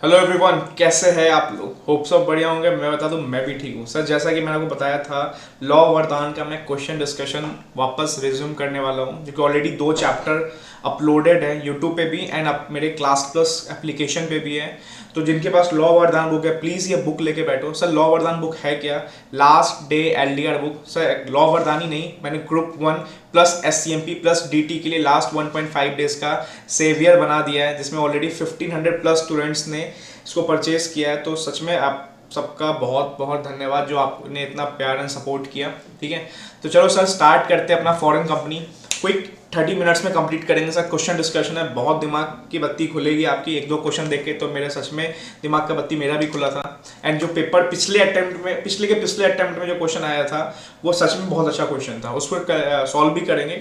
Hello everyone, कैसे हैं आप लोग। होप सब बढ़िया होंगे। मैं बता दूं, मैं भी ठीक हूँ सर। जैसा कि मैंने आपको बताया था, लॉ वरदान का मैं क्वेश्चन डिस्कशन वापस रिज्यूम करने वाला हूँ, जो कि ऑलरेडी 2 चैप्टर अपलोडेड है यूट्यूब पे भी एंड मेरे क्लास प्लस एप्लीकेशन पे भी है। तो जिनके पास लॉ वरदान बुक है, प्लीज़ ये बुक लेके बैठो। सर लॉ वरदान बुक है क्या? Last day LDR book. Sir law वरदान ही नहीं, मैंने ग्रुप 1 प्लस एससीएमपी प्लस डीटी के लिए लास्ट 1.5 डेज का सेवियर बना दिया है, जिसमें ऑलरेडी 1500 प्लस स्टूडेंट्स ने इसको परचेज किया है। तो सच में आप सबका बहुत बहुत धन्यवाद जो आपने इतना प्यार एंड सपोर्ट किया। ठीक है, तो चलो सर स्टार्ट करते हैं अपना फॉरेन कंपनी। क्विक 30 मिनट्स में कंप्लीट करेंगे सर। क्वेश्चन डिस्कशन है, बहुत दिमाग की बत्ती खुलेगी आपकी एक दो क्वेश्चन देख के। तो मेरे सच में दिमाग का बत्ती मेरा भी खुला था। एंड जो पेपर पिछले अटेम्प्ट में जो क्वेश्चन आया था, वो सच में बहुत अच्छा क्वेश्चन था। उसको सॉल्व भी करेंगे,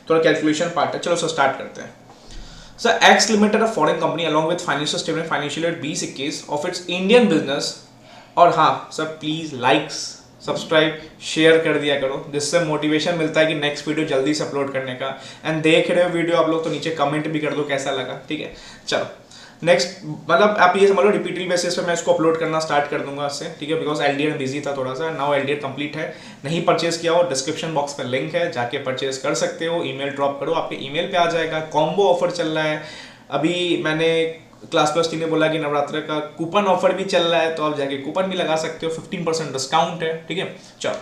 थोड़ा कैलकुलेशन पार्ट है। चलो सर स्टार्ट करते हैं। So, X Limited, a foreign company, along with financial statement financial year 2021 of its Indian business। और हाँ sir, please likes subscribe share कर दिया करो, जिससे मोटिवेशन मिलता है कि नेक्स्ट वीडियो जल्दी से अपलोड करने का। एंड देख रहे हो वीडियो आप लोग तो नीचे कमेंट भी कर दो कैसा लगा। ठीक है, चलो नेक्स्ट, मतलब आप ये समझ लो रिपीटेड बेसिस पे मैं इसको अपलोड करना स्टार्ट कर दूंगा इससे। ठीक है, बिकॉज एलडीआर बिजी था थोड़ा सा। नाउ एलडीआर कंप्लीट है। नहीं परचेज किया हो, डिस्क्रिप्शन बॉक्स पे लिंक है, जाके परचेज कर सकते हो। ईमेल ड्रॉप करो, आपके ईमेल पे आ जाएगा। कॉम्बो ऑफर चल रहा है अभी। मैंने क्लास प्लस टीम ने बोला कि नवरात्र का कूपन ऑफर भी चल रहा है, तो आप जाके कूपन भी लगा सकते हो। 15% डिस्काउंट है। ठीक है, चलो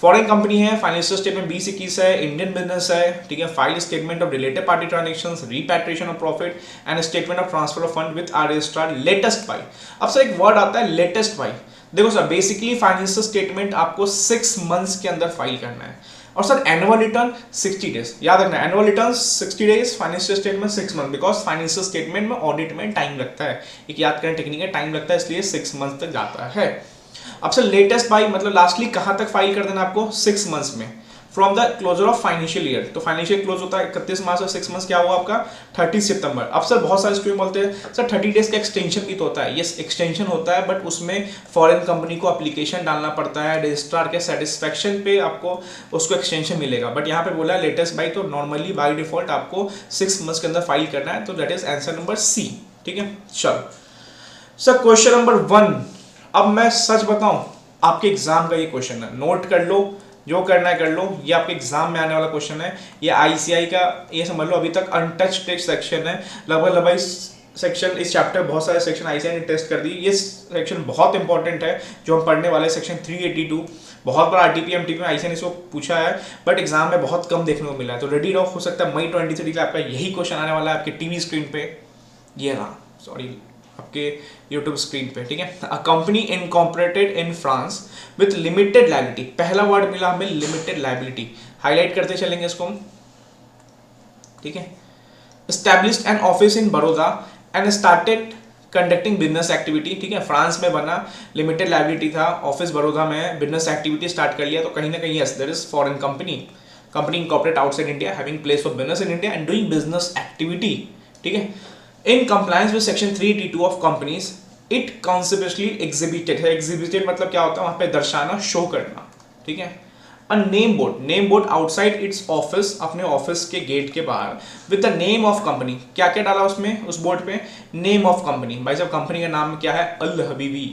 फॉरेन कंपनी है, फाइनेंशियल स्टेटमेंट 2021 है, इंडियन बिजनेस है। ठीक है, file statement of related party transactions, repatriation of profit and statement of transfer of fund with our registrar latest by. अब सर एक वर्ड आता है लेटेस्ट बाई। देखो सर, बेसिकली फाइनेंशियल स्टेटमेंट आपको 6 मंथ्स के अंदर फाइल करना है। और सर एनुअल रिटर्न 60 डेज, याद रखना annual return 60 days, financial statement 6 month. Because financial statement में ऑडिट में टाइम लगता है, एक याद करने टेक्निक है, टाइम लगता है, इसलिए 6 मंथ तक जाता है। अब सर लेटेस्ट बाई मतलब लास्टली कहां तक फाइल कर देना आपको? 6 मंथ्स में from the closure of financial year. तो फाइनेंशियल क्लोज होता है 31 मार्च और 6 मंथ्स क्या हुआ आपका? 30 सितंबर। अब सर बहुत सारे स्टूडेंट बोलते हैं सर 30 डेज का एक्सटेंशन भी तो होता है। यस एक्सटेंशन होता है, बट उसमें फॉरेन कंपनी को एप्लीकेशन डालना पड़ता है, रजिस्ट्रार के सेटिस्फेक्शन पे आपको उसको एक्सटेंशन मिलेगा। बट यहाँ पे बोला है लेटेस्ट बाई, तो नॉर्मली बाई डिफॉल्ट आपको 6 मंथ्स के अंदर फाइल करना है। तो that is answer number C. ठीक है, चलो सर क्वेश्चन नंबर 1। अब मैं सच बताऊं, आपके एग्जाम का ये क्वेश्चन है, नोट कर लो, जो करना है कर लो। ये आपके एग्जाम में आने वाला क्वेश्चन है। ये आईसीआई का, ये समझ लो अभी तक अनटच्ड सेक्शन है। लगभग इस सेक्शन, इस चैप्टर बहुत सारे सेक्शन आईसीआई ने टेस्ट कर दी। ये सेक्शन बहुत इंपॉर्टेंट है जो हम पढ़ने वाले सेक्शन 382। बहुत बार आरटीपी एमटीपी में आईसीआई ने इसको पूछा है, बट एग्जाम में बहुत कम देखने को मिला है। तो रेडी रहो, हो सकता है मई 23 का आपका यही क्वेश्चन आने वाला है आपके टीवी स्क्रीन पे। ये रहा, सॉरी, आपके यूट्यूब स्क्रीन पे। ठीक है, a company incorporated in France with limited liability. पहला वर्ड मिला हमें लिमिटेड लायबिलिटी, हाईलाइट करते चलेंगे इसको हम। ठीक है, established an office in Baroda and started conducting business activity. ठीक है, फ्रांस में बना, लिमिटेड लायबिलिटी था, ऑफिस बड़ौदा में, बिजनेस एक्टिविटी स्टार्ट कर लिया। तो कहीं ना कहीं yes there is foreign company incorporate outside India, having place for business in India and doing business activity. ठीक है, in compliance with section 382 of companies it consequently exhibited है। exhibited मतलब क्या होता है? वहां पे दर्शाना, शो करना। ठीक है, a name board outside its office, अपने ऑफिस के गेट के बाहर, with the name of company। क्या क्या डाला उसमें, उस बोर्ड पे? Name of company. भाई साहब कंपनी का नाम क्या है? अल हबीबी।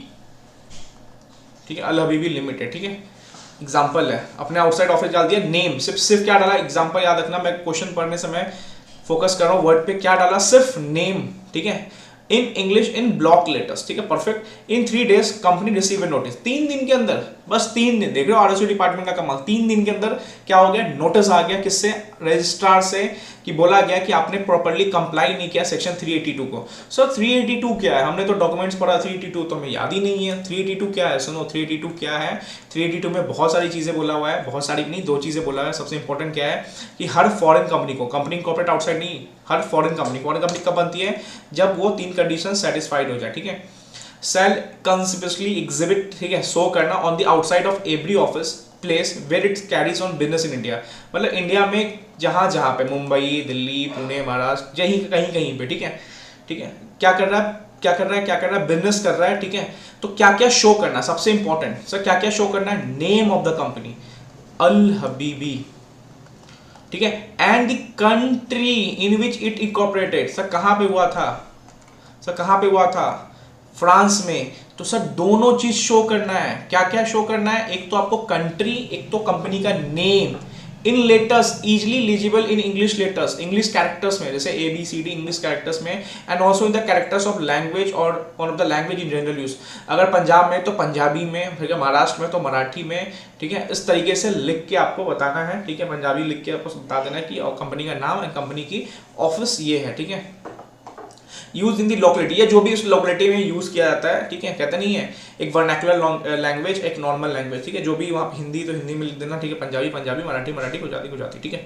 ठीक है, अल हबीबी लिमिटेड। ठीक है, एग्जाम्पल है, अपने आउटसाइड ऑफिस डाल दिया, नेम सिर्फ क्या डाला? एग्जाम्पल याद रखना, मैं क्वेश्चन पढ़ने समय फोकस कर रहा हूं वर्ड पे, क्या डाला? सिर्फ नेम। ठीक है, in English in block letters. ठीक है, परफेक्ट। इन 3 डेज कंपनी रिसीव ए नोटिस। 3 दिन के अंदर, बस 3 दिन, देख रहे हो आरएसओ डिपार्टमेंट का कमाल। 3 दिन के अंदर क्या हो गया? नोटिस आ गया, किससे? रजिस्ट्रार से, कि बोला गया कि आपने प्रॉपर्ली कंप्लाई नहीं किया सेक्शन 382 को। सर 382 क्या है? हमने तो डॉक्यूमेंट्स पढ़ा, 382 तो हमें याद ही नहीं है। 382 क्या है? सुनो 382 क्या है। 382 में बहुत सारी चीजें बोला हुआ है, बहुत सारी नहीं, 2 चीजें बोला है। सबसे इंपॉर्टेंट क्या है कि हर फॉरेन कंपनी को, कंपनी कॉर्पोरेट आउटसाइड नहीं, हर फॉरेन कंपनी कब बनती है? जब वो 3 कंडीशन सेटिस्फाइड हो जाए। ठीक है, सेल कंसिस्टेंटली एग्जिबिट, ठीक है, शो करना on the outside of every office place where it carries on business in India. मतलब इंडिया में जहां जहां पे, मुंबई, दिल्ली, पुणे, महाराष्ट्र, यहीं कहीं कहीं पे। ठीक है, ठीक है, क्या कर रहा है? बिजनेस कर रहा है। ठीक है, तो क्या क्या शो करना, सबसे इंपॉर्टेंट सर, क्या क्या शो करना है? नेम ऑफ द कंपनी अल हबीबी। ठीक है, and the country in which it incorporated. Sir कहां पे हुआ था? फ्रांस में, तो सर दोनों चीज शो करना है। क्या क्या शो करना है? एक तो आपको कंट्री, एक तो कंपनी का name in letters easily legible in English letters, English characters में, जैसे A B C D English characters में, and also in the characters of language or one of the language in general use. अगर पंजाब में तो पंजाबी में, ठीक है, महाराष्ट्र में तो मराठी में, ठीक है, इस तरीके से लिख के आपको बताना है, ठीक है, पंजाबी लिख के आपको बता देना है कि कंपनी का नाम एंड कंपनी की ऑफिस ये है, ठीक है। यूज इन दी लोकेलिटी, या जो भी उस लोकेलिटी में यूज किया जाता है, ठीक है, कहते नहीं है एक वर्नाकुलर लैंग्वेज, एक नॉर्मल लैंग्वेज, ठीक है, जो भी वहाँ हिंदी तो हिंदी में लिख देना, ठीक है, पंजाबी पंजाबी, मराठी मराठी, गुजराती गुजराती, ठीक है,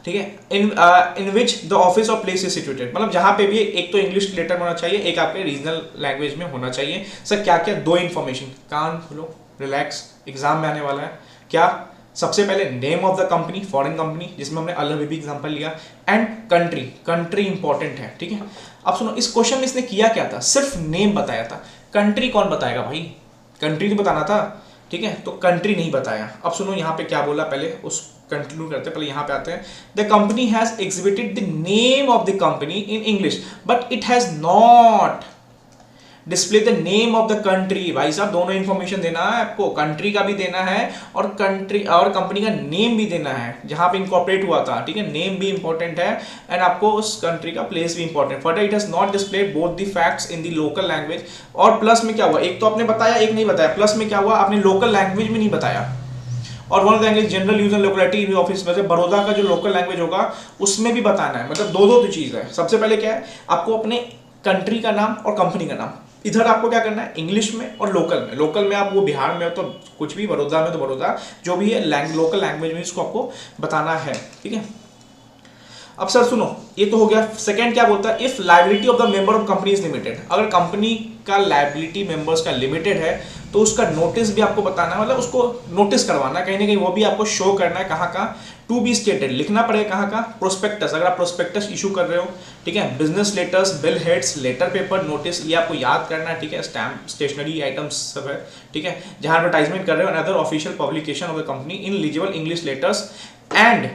ठीक है। इन विच द ऑफिस और प्लेस इज सिचुएटेड, मतलब जहाँ पे भी एक तो इंग्लिश लेटर होना चाहिए, एक आपके रीजनल लैंग्वेज में होना चाहिए। सर क्या क्या? दो इन्फॉर्मेशन, कान खोलो, रिलैक्स, एग्जाम में आने वाला है। क्या? सबसे पहले name of the company, foreign company जिसमें हमने अल हबीबी एग्जांपल लिया, एंड कंट्री, कंट्री इंपॉर्टेंट है, ठीक है। अब सुनो, इस क्वेश्चन में इसने किया क्या था? सिर्फ नेम बताया था, कंट्री कौन बताएगा भाई? कंट्री तो बताना था, ठीक है, तो कंट्री नहीं बताया। अब सुनो यहाँ पे क्या बोला, पहले उस कंटिन्यू करते, पहले यहाँ पे आते हैं। The company has exhibited the name of the company in English but it has not display the name of the country. भाई साहब दोनों इंफॉर्मेशन देना है आपको, कंट्री का भी देना है और कंट्री और कंपनी का नेम भी देना है जहां पे इनकॉर्पोरेट हुआ था, ठीक है, नेम भी इंपॉर्टेंट है एंड आपको उस कंट्री का प्लेस भी important. Further it has not display both the facts in the local language, और प्लस में क्या हुआ, एक तो आपने बताया एक नहीं बताया, प्लस में क्या हुआ, आपने लोकल लैंग्वेज में नहीं बताया। और one of the language general use and locality office में से बड़ौदा का जो लोकल लैंग्वेज होगा उसमें भी बताना है। मतलब दो दो चीज है। सबसे पहले क्या है, आपको अपने कंट्री का नाम और कंपनी का नाम इधर आपको क्या करना है, इंग्लिश में और लोकल में। लोकल में आप वो बिहार में हो तो कुछ भी, बड़ौदा में तो बड़ौदा, जो भी है लोकल लैंग्वेज में इसको आपको बताना है, ठीक है। अब सर सुनो, ये तो हो गया। सेकंड क्या बोलता है, if liability of the member of company is limited, अगर कंपनी का लायबिलिटी मेंबर्स का लिमिटेड है तो उसका नोटिस भी आपको बताना है, मतलब उसको नोटिस करवाना है कहीं ना कहीं, वो भी आपको शो करना है। कहाँ का? टू बी स्टेटेड लिखना पड़ेगा। कहाँ का? प्रोस्पेक्टस, अगर आप प्रोस्पेक्टस इशू कर रहे हो, ठीक है, business letters, bill heads, letter paper, notice, ये आपको याद करना है, ठीक है, स्टैम्प, स्टेशनरी आइटम्स सब है, ठीक है, जहां एडवर्टाइजमेंट कर रहे हो, another official publication of the company in legible English letters and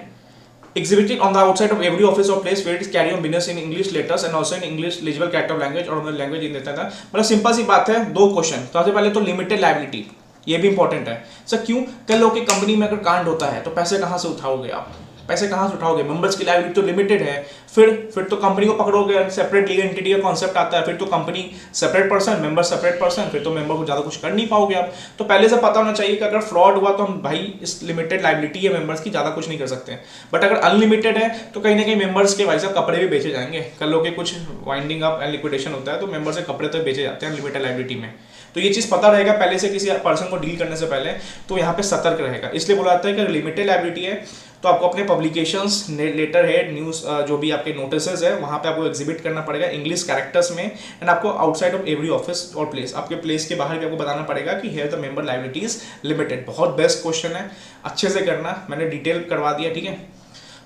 exhibited on the outside of every office or place where it is carry on business in English letters and also in English legible character of language और language in देता था। मतलब simple सी बात है, दो question. सबसे पहले तो लिमिटेड लायबिलिटी, ये भी इंपॉर्टेंट है। सर क्यों? कल लोग की कंपनी में अगर कांड होता है तो पैसे कहाँ से उठाओगे आप? पैसे कहाँ से उठाओगे? मेंबर्स की लायबिलिटी तो लिमिटेड है, फिर तो कंपनी को पकड़ोगे, सेपरेट लीगल एंटिटी का कॉन्सेप्ट आता है, फिर तो company separate person, member separate person, फिर तो मेंबर को ज़्यादा कुछ कर नहीं पाओगे आप। तो पहले से पता होना चाहिए कि अगर फ्रॉड हुआ तो हम भाई इस लिमिटेड लायबिलिटी है मेंबर्स की, ज़्यादा कुछ नहीं कर सकते हैं। बट अगर अनलिमिटेड है तो कहीं ना कहीं मेंबर्स के भाई साहब कपड़े भी बेचे जाएंगे। कल लोग के कुछ वाइंडिंग अप एंड लिक्विडेशन होता है तो मेंबर्स के कपड़े तो बेचे जाते हैं अनलिमिटेड लायबिलिटी में। तो ये चीज़ पता रहेगा पहले से, किसी पर्सन को डील करने से पहले, तो यहाँ पे सतर्क रहेगा। इसलिए बोला जाता है कि अगर लिमिटेड लायबिलिटी है तो आपको अपने पब्लिकेशंस, लेटर हेड, न्यूज़, जो भी आपके नोटिसेस है वहाँ पे आपको एग्जिबिट करना पड़ेगा इंग्लिश कैरेक्टर्स में, एंड आपको आउटसाइड ऑफ एवरी ऑफिस और प्लेस, आपके प्लेस के बाहर भी आपको बताना पड़ेगा कि here the member liability is limited. बहुत बेस्ट क्वेश्चन है, अच्छे से करना, मैंने डिटेल करवा दिया, ठीक है।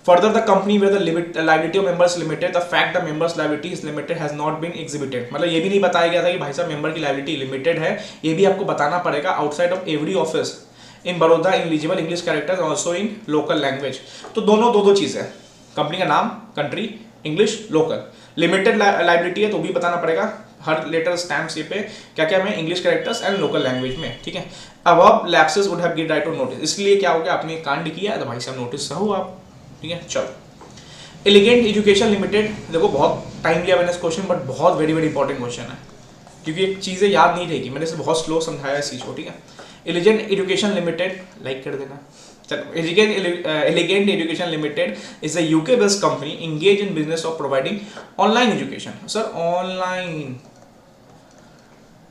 Further, the company where the liability of members limited, the fact the members liability is limited has not been exhibited, मतलब ये भी नहीं बताया गया था कि भाई साहब मेंबर की लायबिलिटी लिमिटेड है, ये भी आपको बताना पड़ेगा outside of every office in Baroda in legible English characters also in local language. तो दोनों दो चीज़ है, कंपनी का नाम, country, English, local. Limited liability है तो भी बताना पड़ेगा हर लेटर स्टैम्प्स ये पे क्या क्या में, English characters and local language में, ठीक है। अब lapses would have give right to notice, इसलिए क्या हो गया, आपने कांड किया है तो भाई साहब नोटिस सहो आप, ठीक है। चलो, एलिगेंट एजुकेशन लिमिटेड, देखो बहुत टाइम लिया मैंने इस क्वेश्चन, बट बहुत वेरी वेरी इंपॉर्टेंट क्वेश्चन है क्योंकि एक चीज़ें याद नहीं रहेगी, मैंने इसे बहुत स्लो समझाया इस चीज़ को, ठीक है। एलिगेंट एजुकेशन लिमिटेड, लाइक कर देना। चलो, elegant education limited is a UK based company engage in business of providing online education. Sir online,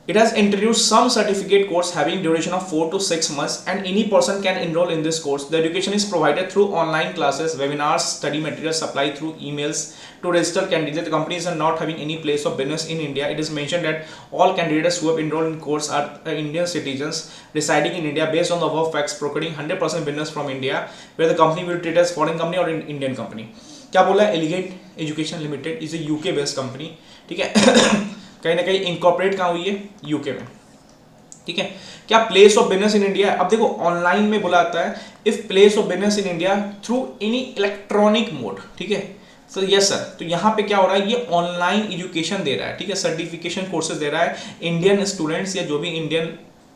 it has introduced some certificate course having duration of 4 to 6 months and any person can enroll in this course. The education is provided through online classes, webinars, study materials supplied through emails to register candidates. The companies are not having any place of business in India. It is mentioned that all candidates who have enrolled in course are Indian citizens residing in India. Based on the above facts, procuring 100% business from India, where the company will treat as foreign company or Indian company. क्या बोला है? Elegant education limited is a UK based company, ठीक है। कहीं ना कहीं incorporate कहाँ हुई है? यूके में, ठीक है। क्या place of business in India? अब देखो ऑनलाइन में बोला जाता है if place of business in India through any electronic mode, ठीक है, सर यस सर, तो यहाँ पे क्या हो रहा है, ये ऑनलाइन एजुकेशन दे रहा है, ठीक है, सर्टिफिकेशन कोर्सेज दे रहा है इंडियन स्टूडेंट्स या जो भी इंडियन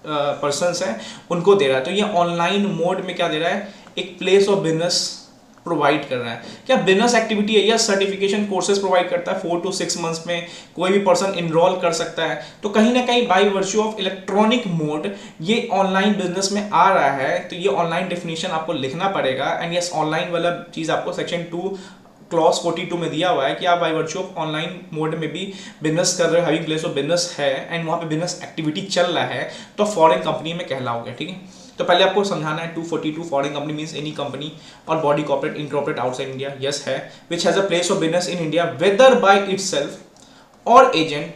पर्सनस हैं उनको दे रहा है। तो ये ऑनलाइन मोड में क्या दे रहा है, एक प्लेस ऑफ बिजनेस प्रोवाइड कर रहा है। क्या बिजनेस एक्टिविटी है या सर्टिफिकेशन कोर्सेज प्रोवाइड करता है 4 to 6 मंथ्स में, कोई भी पर्सन इनरोल कर सकता है। तो कहीं ना कहीं by virtue of electronic mode ये ऑनलाइन बिजनेस में आ रहा है। तो ये ऑनलाइन डेफिनेशन आपको लिखना पड़ेगा। एंड यस, ऑनलाइन वाला चीज आपको सेक्शन 2 क्लॉज 42 में दिया हुआ है कि आप by virtue of online mode में भी बिजनेस कर रहे हो, हैविंग प्लेस ऑफ बिजनेस है एंड वहाँ पे बिजनेस एक्टिविटी चल रहा है, तो फॉरेन कंपनी में कहलाओगे, ठीक है। तो पहले आपको समझाना है 242 foreign company means any company or body corporate incorporate outside India, yes है, which has a place of business in India whether by itself or agent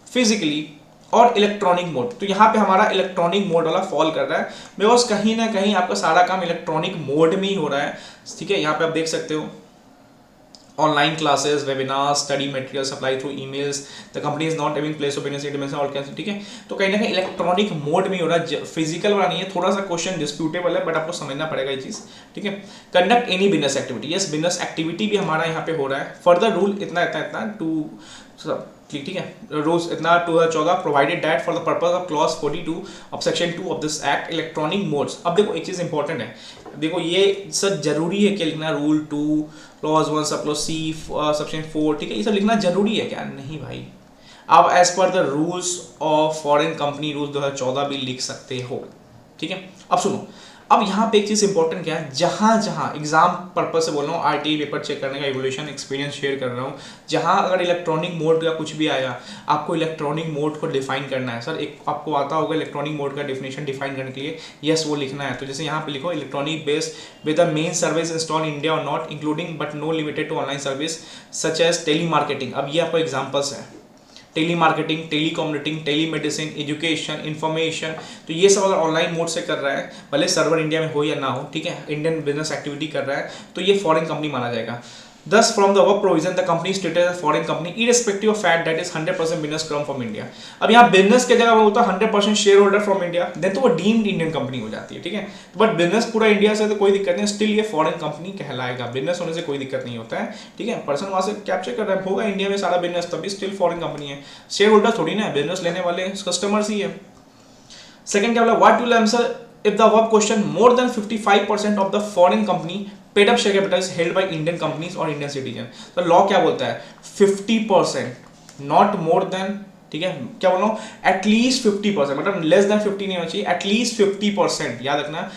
physically or electronic mode. तो यहाँ पे हमारा इलेक्ट्रॉनिक मोड वाला fall कर रहा है because कहीं ना कहीं आपका सारा काम इलेक्ट्रॉनिक मोड में ही हो रहा है, ठीक है। यहाँ पे आप देख सकते हो online classes, webinars, study material supplied through emails, the company is not having place of business dimension और कैसे, ठीक है। तो कहीं ना कहीं इलेक्ट्रॉनिक मोड में हो रहा है, फिजिकल वाला नहीं है। थोड़ा सा क्वेश्चन डिस्प्यूटेबल है बट आपको समझना पड़ेगा ये चीज, ठीक है। Conduct any business activity, yes business activity भी हमारा यहाँ पे हो रहा है। फर्दर रूल इतना इतना इतना टू, ठीक है, रूल्स इतना 2014 provided that for the purpose of clause 42 of section 2 of this act electronic modes. अब देखो एक चीज इंपॉर्टेंट है, देखो ये सब जरूरी है कि लिखना rule 2 clause 1 sub clause C section 4, ठीक है, ये सब लिखना जरूरी है क्या? नहीं भाई, आप as per the rules of foreign company rules 2014 भी लिख सकते हो, ठीक है। अब सुनो, अब यहाँ पे एक चीज इंपॉर्टेंट क्या है, जहां जहां एग्जाम पर्पज से बोल रहा हूँ, आरटीई पेपर चेक करने का एवोल्यूशन एक्सपीरियंस शेयर कर रहा हूँ, जहां अगर इलेक्ट्रॉनिक मोड का कुछ भी आया, आपको इलेक्ट्रॉनिक मोड को डिफाइन करना है। सर एक आपको आता होगा इलेक्ट्रॉनिक मोड का डेफिनेशन डिफाइन करने के लिए, यस वो लिखना है। तो जैसे यहाँ पे लिखो electronic based with the main service install India or not including but no limited to online service such as tele marketing. अब ये आपको एग्जाम्पल्स है, tele marketing, tele communicating, tele medicine, education, information. तो ये सब अगर ऑनलाइन मोड से कर रहा है, भले सर्वर इंडिया में हो या ना हो, ठीक है, इंडियन बिजनेस एक्टिविटी कर रहा है, तो ये फॉरेन कंपनी माना जाएगा। Thus, from the above provision, the company is treated as a foreign company, irrespective of fact that is 100% business come from India. अब यहाँ बिजनेस के जगह बोलता 100% share holder from India, then तो वो डीम्ड इंडियन कंपनी हो जाती है, ठीक है। बट बिजनेस पूरा इंडिया से तो कोई दिक्कत नहीं, स्टिल ये फॉरेन कंपनी कहलाएगा। बिजनेस होने से कोई दिक्कत नहीं होता है, ठीक है। पर्सन वहां से कैप्चर कर रहा है, होगा इंडिया में सारा बिजनेस, तभी स्टिल फॉरेन कंपनी है। शेयर होल्डर थोड़ी ना है, बिजनेस लेने वाले कस्टमर्स ही है। सेकंड क्या बोला, what will answer if the above question more than 55% of the foreign company paid up share capital is held by Indian companies or Indian citizen। तो लॉ क्या बोलता है, 50% नॉट मोर देन, ठीक है, क्या बोल रहा हूँ, एटलीस्ट 50%, मतलब लेस देन 50 नहीं होना चाहिए, एटलीस्ट 50%। याद रखना,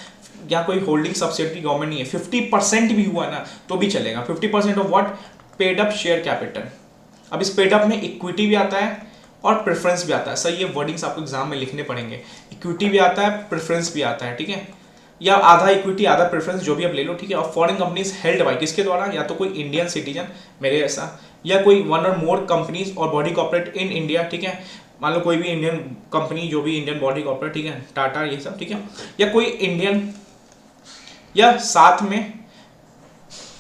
यहाँ कोई होल्डिंग सब्सिडी गवर्नमेंट नहीं है, 50% भी हुआ ना तो भी चलेगा। 50% of what, paid up share capital. अब इस पेड अप में इक्विटी भी आता है और प्रेफरेंस भी आता है। सर ये वर्डिंग्स आपको एग्जाम में लिखने पड़ेंगे, इक्विटी भी आता है, प्रेफरेंस भी आता है, ठीक है, या आधा इक्विटी आधा प्रेफरेंस जो भी आप ले लो, ठीक है। और फॉरेन कंपनीज हेल्ड बाय किसके द्वारा, या तो कोई इंडियन सिटीजन मेरे ऐसा, या कोई वन और मोर कंपनीज और बॉडी कॉर्पोरेट इन इंडिया, ठीक है। मान लो कोई भी इंडियन कंपनी जो भी इंडियन बॉडी कॉर्पोरेट, ठीक है, टाटा ये सब, ठीक है, या कोई इंडियन या साथ में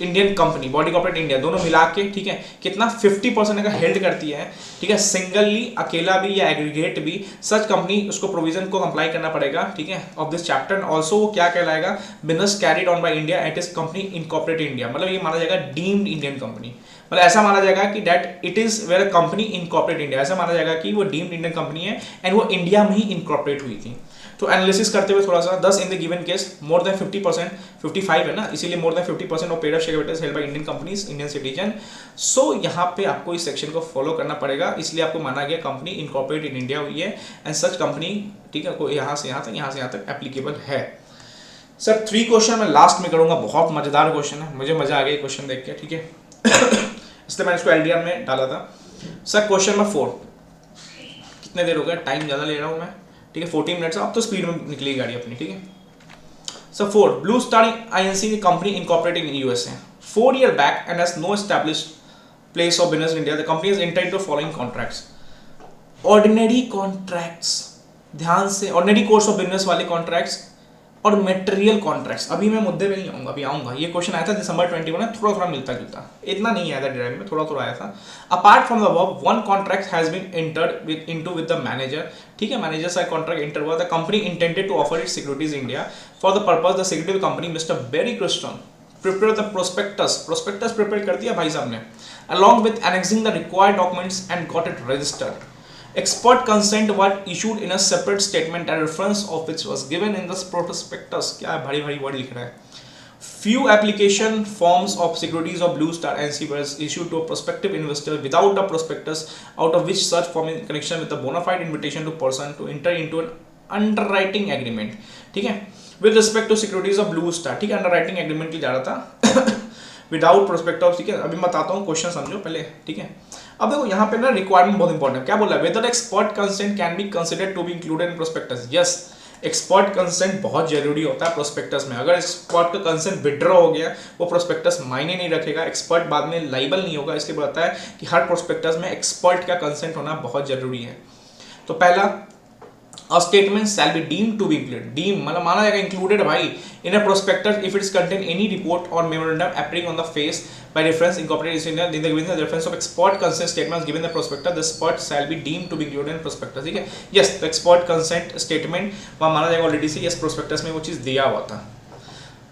Indian company body corporate India, दोनों मिला के, ठीक है, कितना 50% अगर हेल्ड करती है, ठीक है, सिंगली अकेला भी या एग्रीगेट भी, सच कंपनी उसको प्रोविजन को कंप्लाई करना पड़ेगा, ठीक है, ऑफ दिस चैप्टर। ऑल्सो वो क्या कहलाएगा, business carried on by India at is company incorporate India, मतलब ये माना जाएगा डीम्ड इंडियन कंपनी, मतलब ऐसा माना जाएगा कि that it is where company incorporate India, ऐसा माना जाएगा कि वो डीम्ड इंडियन कंपनी है एंड वो इंडिया में ही इनकॉर्पोरेट हुई थी। तो एनालिसिस करते हुए थोड़ा सा, 10 in the given case more than 50%, 55 है ना, इसीलिए more than 50% of paid up share capital held by Indian companies, Indian citizen. So यहाँ पे आपको इस सेक्शन को फॉलो करना पड़ेगा, इसलिए आपको माना गया कंपनी इनकॉर्पोरेट इन इंडिया हुई है एंड सच कंपनी, ठीक है, को यहाँ से यहाँ तक एप्लीकेबल है। सर 3 क्वेश्चन मैं लास्ट में करूंगा, बहुत मजेदार क्वेश्चन है, मुझे मजा आ गया क्वेश्चन देख के, ठीक है। इसलिए मैंने इसको एलडीआर में डाला था। सर क्वेश्चन नंबर 4, कितने देर हो गया, टाइम ज़्यादा ले रहा हूँ मैं, ठीक है, 14 मिनट्स, अब तो स्पीड में निकली गाड़ी अपनी, ठीक है। सो 4, blue star INC company incorporated in USA 4 years back and has no established place of business in India. The company has entered into following contracts. Ordinary contracts, ध्यान से, ऑर्डिनरी कोर्स ऑफ बिजनेस वाले contracts और material contracts. अभी मैं मुद्दे पे नहीं आऊंगा, अभी आऊंगा। ये क्वेश्चन आया था दिसंबर 21 में, थोड़ा थोड़ा मिलता जुलता, इतना नहीं आया था ड्राइव में, थोड़ा थोड़ा आया था। Apart from the above, one contract has been entered into with the manager, ठीक है, मैनेजर से कॉन्ट्रैक्ट एंटर हुआ। The company intended to offer its securities India for the purpose the security company mister Berry Kristen prepare the prospectus, prospectus prepare कर दिया भाई साहब ने, along with annexing the required documents and got it registered. Expert consent was issued in a separate statement and reference of which was given in the prospectus. क्या भारी भारी word लिख रहा है. Few application forms of securities of Blue Star NC was issued to a prospective investor without a prospectus, out of which such form in connection with a bona fide invitation to person to enter into an underwriting agreement. ठीक है, with respect to securities of Blue Star. ठीक है, underwriting agreement की जा रहा था without prospectus. ठीक है, अभी मैं बताता हूँ, क्वेश्चन समझो पहले. ठीक है, अब देखो यहाँ पे ना रिक्वायरमेंट बहुत इंपॉर्टेंट है. क्या बोला, whether expert consent can be considered to be included in prospectus. Yes, expert consent बहुत जरूरी होता है प्रोस्पेक्टस में. अगर एक्सपर्ट का कंसेंट विड्रॉ हो गया, वो प्रोस्पेक्टस मायने नहीं रखेगा, एक्सपर्ट बाद में लाइबल नहीं होगा. इसलिए बताता है कि हर प्रोस्पेक्टस में एक्सपर्ट का कंसेंट होना बहुत जरूरी है. तो पहला, a statement shall be deemed to be included. Deem मतलब माना जाएगा included भाई in a prospectus if it's contain any report or memorandum appearing on the face by reference incorporated in the given the reference of expert consent statements given the prospectus, the expert shall be deemed to be included in prospectus. ठीक है, yes, तो expert consent statement वहाँ माना जाएगा already से, yes, prospectus में वो चीज़ दिया हुआ था.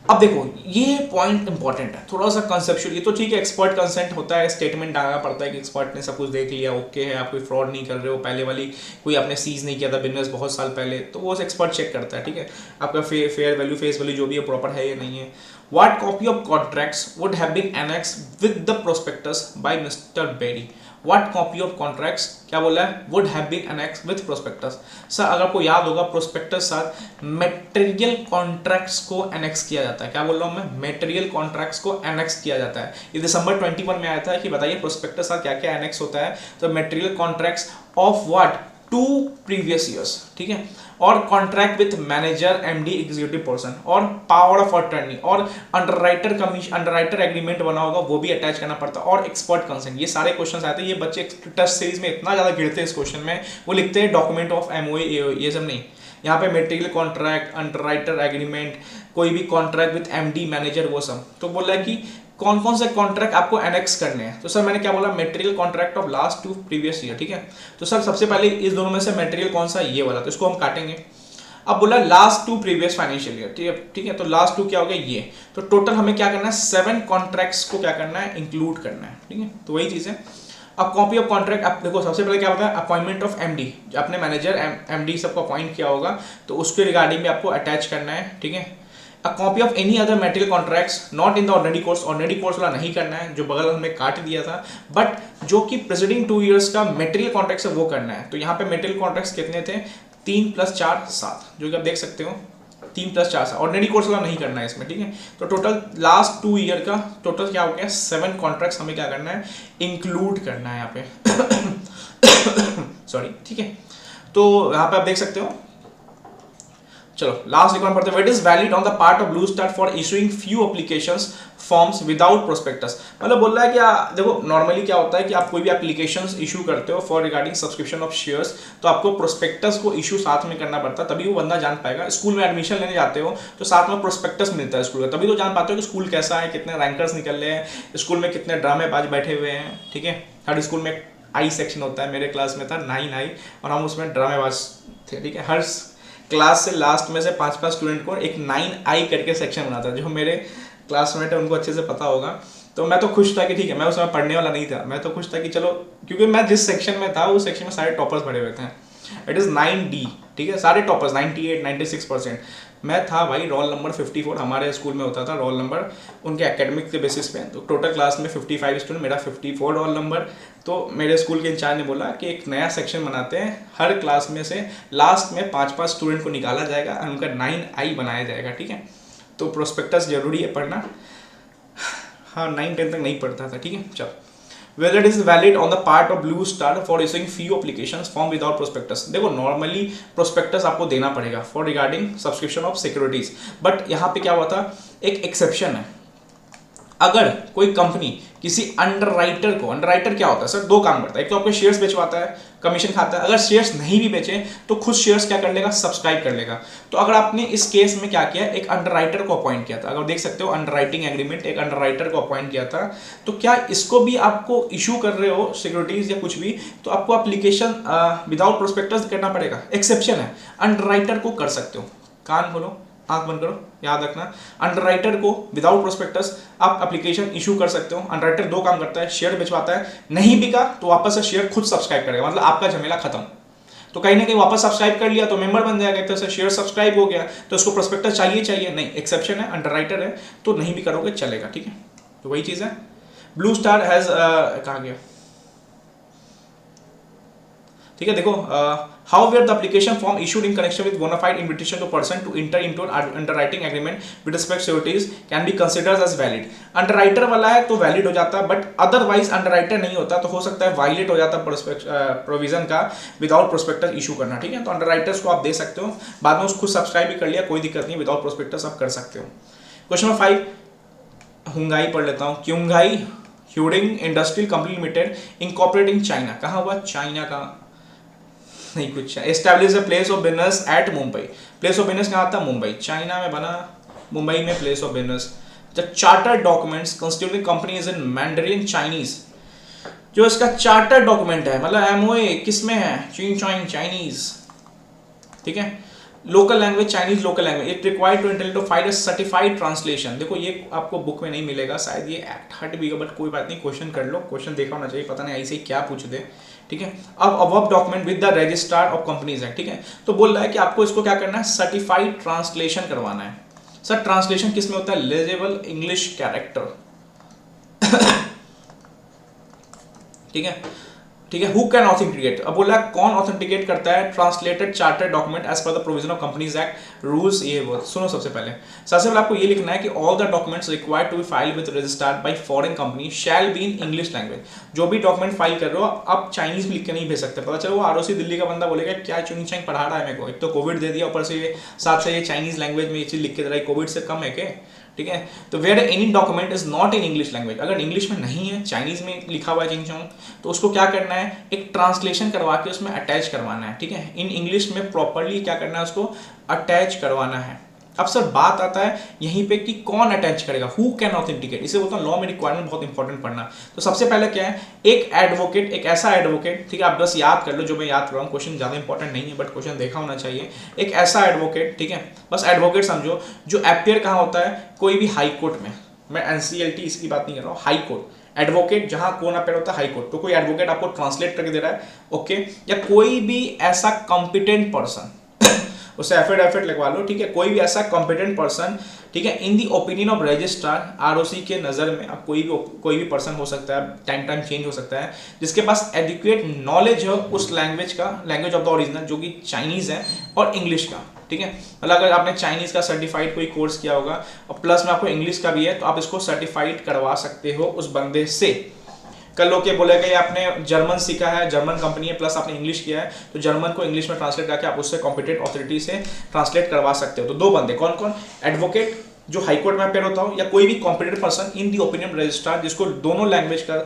अब देखो ये पॉइंट इंपॉर्टेंट है, थोड़ा सा कंसेप्चुअल. ये तो ठीक है, एक्सपर्ट कंसेंट होता है, स्टेटमेंट डालना पड़ता है कि एक्सपर्ट ने सब कुछ देख लिया, ओके है, आप कोई फ्रॉड नहीं कर रहे हो, पहले वाली कोई आपने सीज नहीं किया था बिजनेस बहुत साल पहले, तो वो एक्सपर्ट चेक करता है. ठीक है, आपका फेयर वैल्यू फेस वैल्यू जो भी है प्रॉपर है या नहीं है. What copy of contracts would have been annexed with the prospectus by mister Berry. What copy of contracts, क्या बोला है, would have been annexed with prospectus. Sir अगर आपको याद होगा प्रोस्पेक्टस साथ मेटेरियल कॉन्ट्रैक्ट्स को एनेक्स किया जाता है. क्या बोल रहा हूँ मैं, मेटेरियल कॉन्ट्रैक्ट्स को एनेक्स किया जाता है. ये दिसंबर 21 में आया था कि बताइए प्रोस्पेक्टस साथ क्या क्या एनेक्स होता है. तो material contracts of what, 2 previous years. ठीक है, और contract with manager MD executive person, और पावर ऑफ अटर्नी, और अंडरराइटर कमीशन अंडरराइटर एग्रीमेंट बना होगा वो भी अटैच करना पड़ता है, और एक्सपर्ट कंसेंट. ये सारे क्वेश्चन आते हैं. ये बच्चे टेस्ट सीरीज में इतना ज़्यादा गिरते हैं इस क्वेश्चन में, वो लिखते हैं डॉक्यूमेंट ऑफ एमओए, ये सब नहीं. यहाँ पे मेटेरियल कॉन्ट्रैक्ट, अंडरराइटर एग्रीमेंट, कोई भी कॉन्ट्रैक्ट विथ एमडी मैनेजर, वो सब. तो बोल रहा है कि कौन कौन से कॉन्ट्रैक्ट आपको एनेक्स करने हैं. तो सर मैंने क्या बोला, material contract of last 2 previous year. ठीक है, तो सर सबसे पहले इस दोनों में से मेटेरियल कौन सा, ये वाला, तो इसको हम काटेंगे. अब बोला लास्ट 2 previous फाइनेंशियल ईयर. ठीक है, ठीक है, तो लास्ट 2 क्या हो गया, ये. तो टोटल हमें क्या करना है, 7 कॉन्ट्रैक्ट्स को क्या करना है, इंक्लूड करना है. ठीक है, तो वही चीज़ है. अब कॉपी ऑफ कॉन्ट्रैक्ट, आप देखो सबसे पहले क्या होता है, अपॉइंटमेंट ऑफ एमडी. अपने मैनेजर एमडी सबको अपॉइंट किया होगा, तो उसके रिगार्डिंग भी आपको अटैच करना है. ठीक है, a copy of any other material contracts not in the ordinary course. Ordinary course वाला नहीं करना है, जो बगल हमने काट दिया था, बट जो कि प्रेसिडिंग 2 years का मेटेरियल कॉन्ट्रैक्ट्स है वो करना है. तो यहाँ पे मेटेरियल कॉन्ट्रैक्ट्स कितने थे, 3 + 4 7, जो कि आप देख सकते हो 3 + 4 7. ऑर्डिनरी कोर्स वाला नहीं करना है इसमें. ठीक है, तो टोटल लास्ट 2 year का टोटल क्या हो गया, 7 कॉन्ट्रैक्ट्स हमें क्या करना है, इंक्लूड करना है यहाँ पे. सॉरी. ठीक है, तो यहाँ पे आप देख सकते हो. चलो लास्ट रिक्वायरमेंट पढ़ते हैं. What is valid on the part of blue star for issuing few applications forms without prospectus. मतलब बोल रहा है कि देखो नॉर्मली क्या होता है कि आप कोई भी एप्लीकेशंस इशू करते हो for regarding subscription of shares, तो आपको प्रोस्पेक्टस को इशू साथ में करना पड़ता है, तभी वो बंदा जान पाएगा. स्कूल में एडमिशन लेने जाते हो तो साथ में प्रोस्पेक्टस मिलता है स्कूल का, तभी तो जान पाते हो कि स्कूल कैसा है, कितने रैंकर्स निकल रहे हैं, स्कूल में कितने ड्रामेबाज बैठे हुए हैं. ठीक है, हर स्कूल में आई सेक्शन होता है. मेरे क्लास में था 9 आई और हम उसमें ड्रामेबाज थे. ठीक है, हर क्लास से लास्ट में से 5-5 स्टूडेंट को एक 9 आई करके सेक्शन बना था. जो मेरे क्लासमेट है उनको अच्छे से पता होगा. तो मैं तो खुश था कि ठीक है, मैं उसमें पढ़ने वाला नहीं था, मैं तो खुश था कि चलो, क्योंकि मैं जिस सेक्शन में था उस सेक्शन में सारे टॉपर्स भरे हुए थे. It is 9D. ठीक है, सारे टॉपर्स 98-96%. मैं था भाई रोल नंबर 54. हमारे स्कूल में होता था रोल नंबर उनके एकेडमिक के बेसिस पे. तो टोटल क्लास में 55 स्टूडेंट, मेरा 54 रोल नंबर. तो मेरे स्कूल के इंचार्ज ने बोला कि एक नया सेक्शन बनाते हैं, हर क्लास में से लास्ट में 5-5 स्टूडेंट को निकाला जाएगा और उनका 9I बनाया जाएगा. ठीक है, तो प्रोस्पेक्टस जरूरी है पढ़ना. हाँ, 9-10 तक नहीं पढ़ता था. ठीक है, चलो. Whether it is valid on the part of Blue Star for issuing few applications form without prospectus. देखो नॉर्मली प्रोस्पेक्टस आपको देना पड़ेगा for regarding subscription of securities, but यहाँ पे क्या हुआ था, एक एक्सेप्शन है. अगर कोई कंपनी किसी अंडरराइटर को, अंडरराइटर क्या होता है सर, 2 काम करता है. एक तो आपको शेयर्स बेचवाता है, कमीशन खाता है. अगर शेयर्स नहीं भी बेचे तो खुद शेयर्स क्या कर लेगा, सब्सक्राइब कर लेगा. तो अगर आपने इस केस में क्या किया, एक अंडरराइटर को अपॉइंट किया था, अगर देख सकते हो अंडरराइटिंग एग्रीमेंट, एक अंडरराइटर को अपॉइंट किया था, तो क्या इसको भी आपको इशू कर रहे हो सिक्योरिटीज या कुछ भी, तो आपको एप्लीकेशन विदाउट प्रोस्पेक्टस करना पड़ेगा. एक्सेप्शन है, अंडरराइटर को कर सकते हो. कान खोलो, आंख बंद करो, याद रखना। अंडरराइटर को विदाउट प्रोस्पेक्टस आप एप्लीकेशन इशू कर सकते हो। अंडरराइटर दो काम करता है, शेयर बेचवाता है, नहीं बिका तो वापस से शेयर खुद सब्सक्राइब करेगा, मतलब आपका झमेला खत्म। तो कहीं ना कहीं वापस सब्सक्राइब कर लिया तो मेंबर बन जाएगा, एक तरह से शेयर सब्सक्राइब हो गया, तो उसको प्रोस्पेक्टस चाहिए नहीं, एक्सेप्शन है, अंडरराइटर है तो नहीं भी करोगे चलेगा, ठीक है। तो वही चीज़ है। ब्लू स्टार हैज़ कहा गया, ठीक है, देखो, how where the application form issued in connection with bona fide invitation to person to enter into underwriting agreement with respect securities can be considered as valid. Underwriter वाला है तो वैलिड हो जाता है, बट अदरवाइज अंडरराइटर नहीं होता तो हो सकता है वायलेट हो जाता प्रोविजन का विदाउट प्रोस्पेक्टस इशू करना, ठीक है। तो अंडरराइटर्स को आप दे सकते हो, बाद में उसको खुद सब्सक्राइब भी कर लिया, कोई दिक्कत नहीं, विदाउट प्रोस्पेक्टस आप कर सकते हो। क्वेश्चन नंबर 5, हुंगाई पढ़ लेता हूँ। क्युंगाई ह्यूडिंग industrial company limited incorporate in China, कहाँ हुआ, चाइना का नहीं कुछ, establish a place of business at Mumbai. Place of business कहाँ था, मुंबई, चाइना में बना, मुंबई में place of business. The charter documents constituting company is in Mandarin Chinese, जो इसका चार्टर डॉक्यूमेंट है, मतलब एमओए किस में है, चाइनीज, ठीक है। Local language Chinese local language, it required to entail to find a certified translation. देखो ये आपको बुक में नहीं मिलेगा शायद, ये एक्ट हट भी, बट कोई बात नहीं, क्वेश्चन कर लो, क्वेश्चन देखा होना चाहिए, पता नहीं ऐसे ही क्या पूछ दे, ठीक है। अब above document with the registrar of companies है, ठीक है। तो बोल रहा है कि आपको इसको क्या करना है, सर्टिफाइड ट्रांसलेशन करवाना है। सर ट्रांसलेशन किस में होता है, लेजेबल इंग्लिश कैरेक्टर, ठीक है, ठीक है। हु कैन ऑथेंटिकेट, अब बोला कौन ऑथेंटिकेट करता है translated charter document as per the provision of companies act rules. ये वो सुनो, सबसे पहले आपको ये लिखना है कि all the documents required to be filed with registered by foreign company shall be in English language. जो भी डॉक्यूमेंट फाइल कर रहे हो आप चाइनीज में लिख के नहीं भेज सकते, पता चलो वो आरओसी दिल्ली का बंदा बोलेगा क्या चुंग चांग पढ़ा रहा है मेरे को, एक तो कोविड दे दिया ऊपर से ये साथ से ये चाइनीज लैंग्वेज में ये चीज लिख के दे रहा है, कोविड से कम है क्या, ठीक है। तो where any document is not in English language, अगर इंग्लिश में नहीं है, चाइनीज में लिखा हुआ है चिंग चोंग, तो उसको क्या करना है, एक ट्रांसलेशन करवा के उसमें अटैच करवाना है, ठीक है। इन इंग्लिश में प्रॉपरली क्या करना है, उसको अटैच करवाना है। अब सर बात आता है यहीं पे कि कौन अटैच करेगा, हु कैन ऑथेंटिकेट, इसे बोलता हूँ लॉ में रिक्वायरमेंट बहुत इंपॉर्टेंट पढ़ना। तो सबसे पहले क्या है, एक एडवोकेट, एक ऐसा एडवोकेट, ठीक है, आप बस याद कर लो जो मैं याद कर रहा हूँ, क्वेश्चन ज़्यादा इंपॉर्टेंट नहीं है बट क्वेश्चन देखा होना चाहिए। एक ऐसा एडवोकेट, ठीक है, बस एडवोकेट समझो, जो अपियर कहाँ होता है, कोई भी हाई कोर्ट में, मैं एनसीएलटी इसकी बात नहीं कर रहा हूँ, हाई कोर्ट, एडवोकेट जहां कौन अपेयर होता है, हाई कोर्ट। तो कोई एडवोकेट आपको ट्रांसलेट करके दे रहा है, ओके, या कोई भी ऐसा कॉम्पिटेंट पर्सन, उससे एफिडेविट लगवा लो, ठीक है, कोई भी ऐसा कॉम्पिटेंट पर्सन, ठीक है, इन the opinion of registrar, ROC के नज़र में, अब कोई भी पर्सन हो सकता है, टाइम चेंज हो सकता है, जिसके पास एडिक्वेट नॉलेज हो उस लैंग्वेज का, लैंग्वेज ऑफ द ओरिजिनल जो कि चाइनीज़ है, और इंग्लिश का, ठीक है। मतलब अगर आपने चाइनीज़ का सर्टिफाइड कोई कोर्स किया होगा और प्लस में आपको इंग्लिश का भी है, तो आप इसको सर्टिफाइड करवा सकते हो उस बंदे से। कल लोग ये बोलेगा ये आपने जर्मन सीखा है, जर्मन कंपनी है, प्लस आपने इंग्लिश किया है, तो जर्मन को इंग्लिश में ट्रांसलेट करके आप उससे कॉम्पिटेंट अथॉरिटी से ट्रांसलेट करवा सकते हो। तो दो बंदे कौन कौन, एडवोकेट जो हाई कोर्ट में अपेयर होता हो, या कोई भी competent person in the opinion registrar जिसको दोनों लैंग्वेज का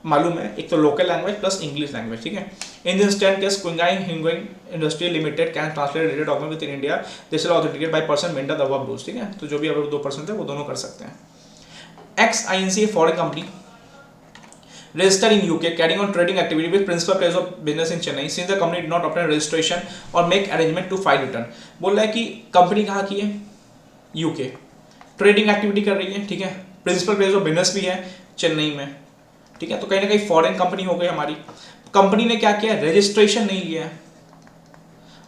मालूम है, एक तो local language plus English language, ठीक है। इन दिस इंस्टेंट केस क्विंगाई हिंगुइंग industrial limited can translate related document within India, this will authenticate by person mentor the above rules, ठीक है। तो जो भी अब दो पर्सन थे वो दोनों कर सकते हैं। X INC foreign company registered in UK carrying on trading activity with principal place of business in Chennai since the company did not obtain registration or make arrangement to file return। बोल रहा है कि company कहाँ की है, UK, trading activity कर रही है, ठीक है, प्रिंसिपल प्लेस ऑफ बिजनेस भी है चेन्नई में, ठीक है। तो कहीं ना कहीं फॉरेन कंपनी हो गई हमारी। कंपनी ने क्या किया, रजिस्ट्रेशन नहीं लिया है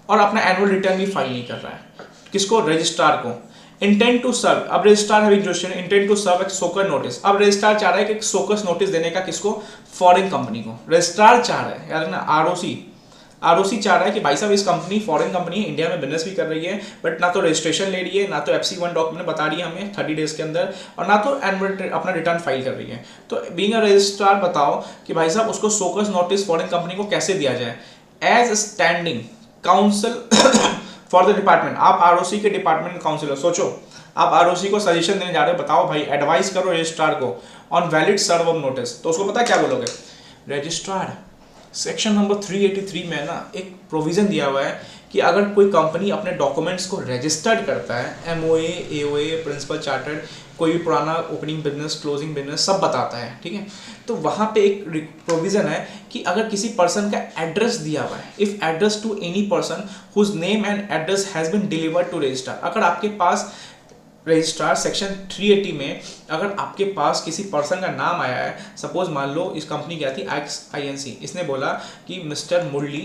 और अपना एनुअल रिटर्न भी फाइल नहीं कर रहा है, किसको, रजिस्ट्रार को। इंटेंट टू सर्व, अब registrar having jurisdiction, intent to serve एक सोकर नोटिस, अब रजिस्ट्रार चाह रहा है कि सोकस नोटिस देने का किसको, फॉरेन कंपनी को। रजिस्ट्रार चाह रहा है यार ना, आरओसी चाह रहा है कि भाई साहब इस कंपनी फॉरेन कंपनी है, इंडिया में बिजनेस भी कर रही है, बट ना तो रजिस्ट्रेशन ले रही है, ना तो FC1 डॉक्यूमेंट बता रही है हमें 30 डेज के अंदर, और ना तो एनुअल अपना रिटर्न फाइल कर रही है। तो बीइंग अ रजिस्ट्रार बताओ कि भाई साहब उसको सोकस नोटिस फॉरेन कंपनी को कैसे दिया जाए। As standing council for the department, आप आरओसी के डिपार्टमेंट काउंसिलर, सोचो आप आरओसी को सजेशन देने जा रहे हो, बताओ भाई एडवाइस करो रजिस्ट्रार को on valid serve of notice, तो उसको पता क्या बोलोगे, रजिस्ट्रार सेक्शन नंबर 383 में ना एक प्रोविजन दिया हुआ है कि अगर कोई कंपनी अपने डॉक्यूमेंट्स को रजिस्टर्ड करता है, MOA, AOA, प्रिंसिपल चार्टर्ड, कोई भी पुराना ओपनिंग बिजनेस, क्लोजिंग बिजनेस सब बताता है, ठीक है। तो वहाँ पे एक प्रोविज़न है कि अगर किसी पर्सन का एड्रेस दिया हुआ है, if address to any person whose name and address has been delivered to registrar, अगर आपके पास रजिस्ट्रार सेक्शन 380 में अगर आपके पास किसी पर्सन का नाम आया है, सपोज मान लो इस कंपनी क्या थी XINC, इसने बोला कि मिस्टर मुरली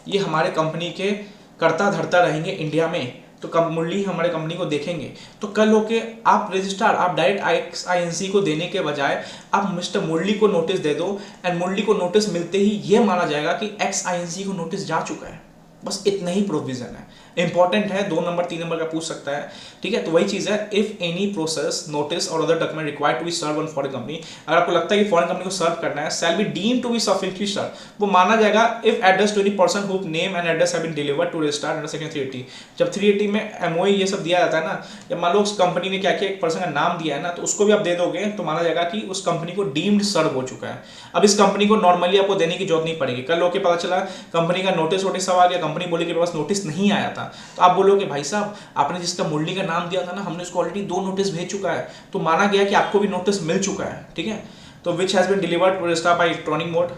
ये हमारे कंपनी के करता धरता रहेंगे इंडिया में, तो मुरली हमारे कंपनी को देखेंगे, तो कल होके आप रजिस्ट्रार आप डायरेक्ट XINC को देने के बजाय आप मिस्टर मुरली को नोटिस दे दो, एंड मुरली को नोटिस मिलते ही ये माना जाएगा कि XINC को नोटिस जा चुका है। बस इतना ही प्रोविजन है, इंपॉर्टेंट है, 2 नंबर 3 नंबर का पूछ सकता है, ठीक है। तो वही चीज़ है, इफ एनी प्रोसेस नोटिस और other document required to be serve on foreign company, अगर आपको लगता है कि फॉरेन कंपनी को सर्व करना है, shall be deem to be sufficiently serve, वो माना जाएगा if address to any person who name and address have been delivered to registrar under section 380। जब 380 में MOA ये सब दिया जाता है ना, जब मान लो उस कंपनी ने क्या किया, एक पर्सन का नाम दिया है ना, तो उसको भी आप दे दोगे तो माना जाएगा कि उस कंपनी को डीम्ड सर्व हो चुका है। अब इस कंपनी को नॉर्मली आपको देने की जरूरत नहीं पड़ेगी, कल होके पता चला कंपनी का नोटिस वोटिस सब आ गया, कंपनी बोली कि बस नोटिस नहीं आया था, तो आप बोलोगे भाई साहब आपने जिसका मुरली का नाम दिया था ना, हमने उसको ऑलरेडी 2 नोटिस भेज चुका है, तो माना गया कि आपको भी नोटिस मिल चुका है, ठीक है। तो which has been delivered to registrar by electronic mode,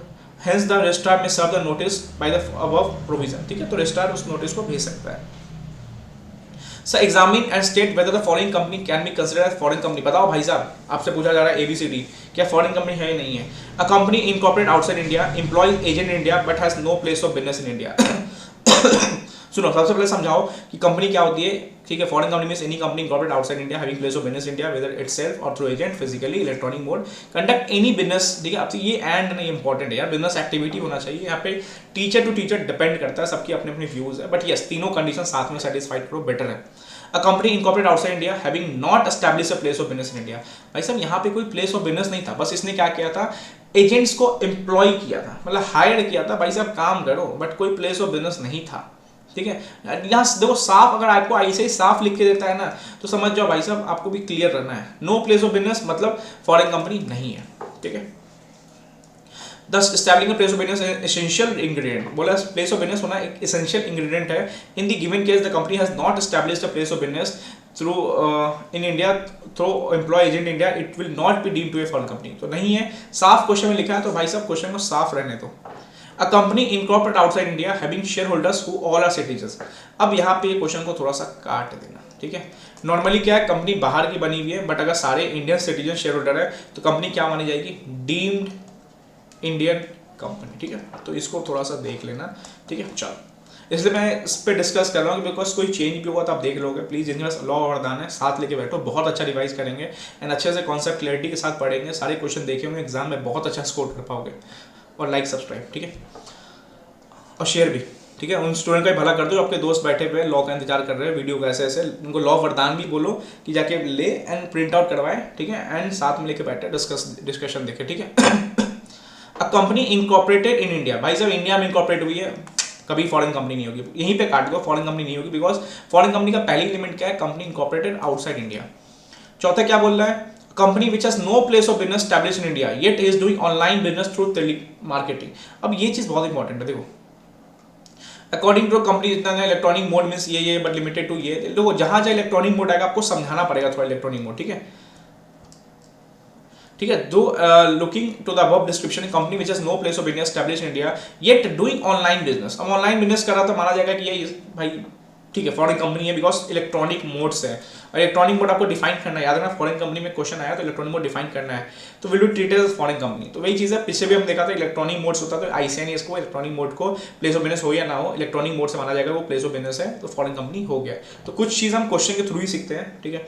hence the registrar में serve the notice by the above provision, ठीक है। तो रजिस्ट्रार उस नोटिस को भेज सकता है। Sir examine and state whether the foreign company can be considered as foreign company. बताओ भाई साहब, आपसे पूछा जा रहा है ABCD, क्या फॉरेन कंपनी है या नहीं है। A company incorporate outside India, employs agent in India but has no place of business in India. सुनो, सबसे पहले समझाओ कि कंपनी क्या होती है, ठीक है। Foreign company means any company incorporate outside India having place of business India whether itself और through agent, physically, electronic mode, conduct any business, ठीक है। अब ये एंड नहीं इंपॉर्टेंट है यार, बिजनेस एक्टिविटी होना चाहिए। यहाँ पे टीचर टू टीचर डिपेंड करता है, सबकी अपने अपने व्यूज है, बट यस तीनों कंडीशन साथ में सेटिस्फाइड करो, बेटर है। A company incorporate outside India having not establish a place of business in India. भाई साहब यहाँ पे कोई प्लेस ऑफ बिजनेस नहीं था, बस इसने क्या किया था, एजेंट्स को एम्प्लॉय किया था, मतलब हायर किया था, भाई साहब काम करो, बट कोई प्लेस ऑफ बिजनेस नहीं था, ठीक है। यहाँ देखो साफ, अगर आपको ऐसे ही साफ लिख के देता है ना, तो समझ जाओ भाई साहब आपको भी क्लियर रहना है, नो प्लेस ऑफ बिजनेस मतलब फॉरेन कंपनी नहीं है, ठीक है। Thus establishing a place of business is essential ingredient, बोला place of business होना एक essential ingredient है। In the given case the company has not established a place of business through in India through employee agent India, it will not be deemed to a foreign company। तो नहीं है, साफ question में लिखा है, तो भाई साहब क्वेश्चन को साफ रहने दो। A company incorporated outside India having shareholders who all are citizens। अब यहाँ पे क्वेश्चन को थोड़ा सा काट देना, ठीक है। नॉर्मली क्या है, कंपनी बाहर की बनी हुई है, बट अगर सारे इंडियन सिटीजन शेयर होल्डर है तो कंपनी क्या मानी जाएगी, डीम्ड इंडियन कंपनी, ठीक है। तो इसको थोड़ा सा देख लेना, ठीक है। चलो, इसलिए मैं इस पर डिस्कस कर रहा हूँ कि बिकॉज कोई चेंज भी होगा तो आप देख लोगे। प्लीज़ जिनके पास लॉ वरदान है साथ लेके बैठो, बहुत अच्छा रिवाइज करेंगे एंड अच्छे से कॉन्सेप्ट क्लैरिटी के साथ पढ़ेंगे, सारे क्वेश्चन देखे होंगे, एग्जाम में बहुत अच्छा स्कोर कर पाओगे। और लाइक सब्सक्राइब, ठीक है, और शेयर भी, ठीक है। उन स्टूडेंट का भी भला कर दो, आपके दोस्त बैठे हुए लॉ का इंतजार कर रहे हैं, वीडियो को ऐसे ऐसे, उनको लॉ वरदान भी बोलो कि जाके ले एंड प्रिंट आउट करवाए, ठीक है, एंड साथ में लेके बैठे डिस्कशन देखे, ठीक है। A company incorporated in India, भाई साहब इंडिया में इनकॉर्पोरेट हुई है, कभी फॉरेन कंपनी नहीं होगी, यहीं पे काट दो, फॉरेन कंपनी नहीं होगी, बिकॉज फॉरेन कंपनी का पहली एलिमेंट क्या है, कंपनी इनकॉर्पोरेटेड आउटसाइड इंडिया। चौथा क्या बोल रहा है, company which has no place of business establish in India yet is doing online business through tele marketing. अब ये चीज बहुत इंपॉर्टेंट है, देखो अकॉर्डिंग टू कंपनी जितना है इलेक्ट्रॉनिक मोड मींस ये बट लिमिटेड टू ये, देखो जहां जहां इलेक्ट्रॉनिक मोड आएगा आपको समझाना पड़ेगा थोड़ा इलेक्ट्रॉनिक मोड, ठीक है, ठीक है। दो looking to the above description, company which has no place of business establish in India yet doing online business. अब ऑनलाइन बिजनेस कर रहा तो माना जाएगा कि ये भाई ठीक है फॉरेन कंपनी है, बिकॉज इलेक्ट्रॉनिक मोड से है, और इलेक्ट्रॉनिक मोड आपको डिफाइन करना है, याद रखना फॉरेन कंपनी में क्वेश्चन आया तो इलेक्ट्रॉनिक मोड डिफाइन करना है, तो will be treated as foreign company. तो वही चीज़ है, पीछे भी हम देखा था इलेक्ट्रॉनिक मोड्स होता है, तो ICNS को इलेक्ट्रॉनिक मोड को प्लेस ऑफ बिजनेस हो या ना हो, इलेक्ट्रॉनिक मोड से माना जाएगा वो प्लेस ऑफ बिजनेस है, तो फॉरेन कंपनी हो गया। तो कुछ चीज़ हम क्वेश्चन के थ्रू ही सीखते हैं, ठीक है।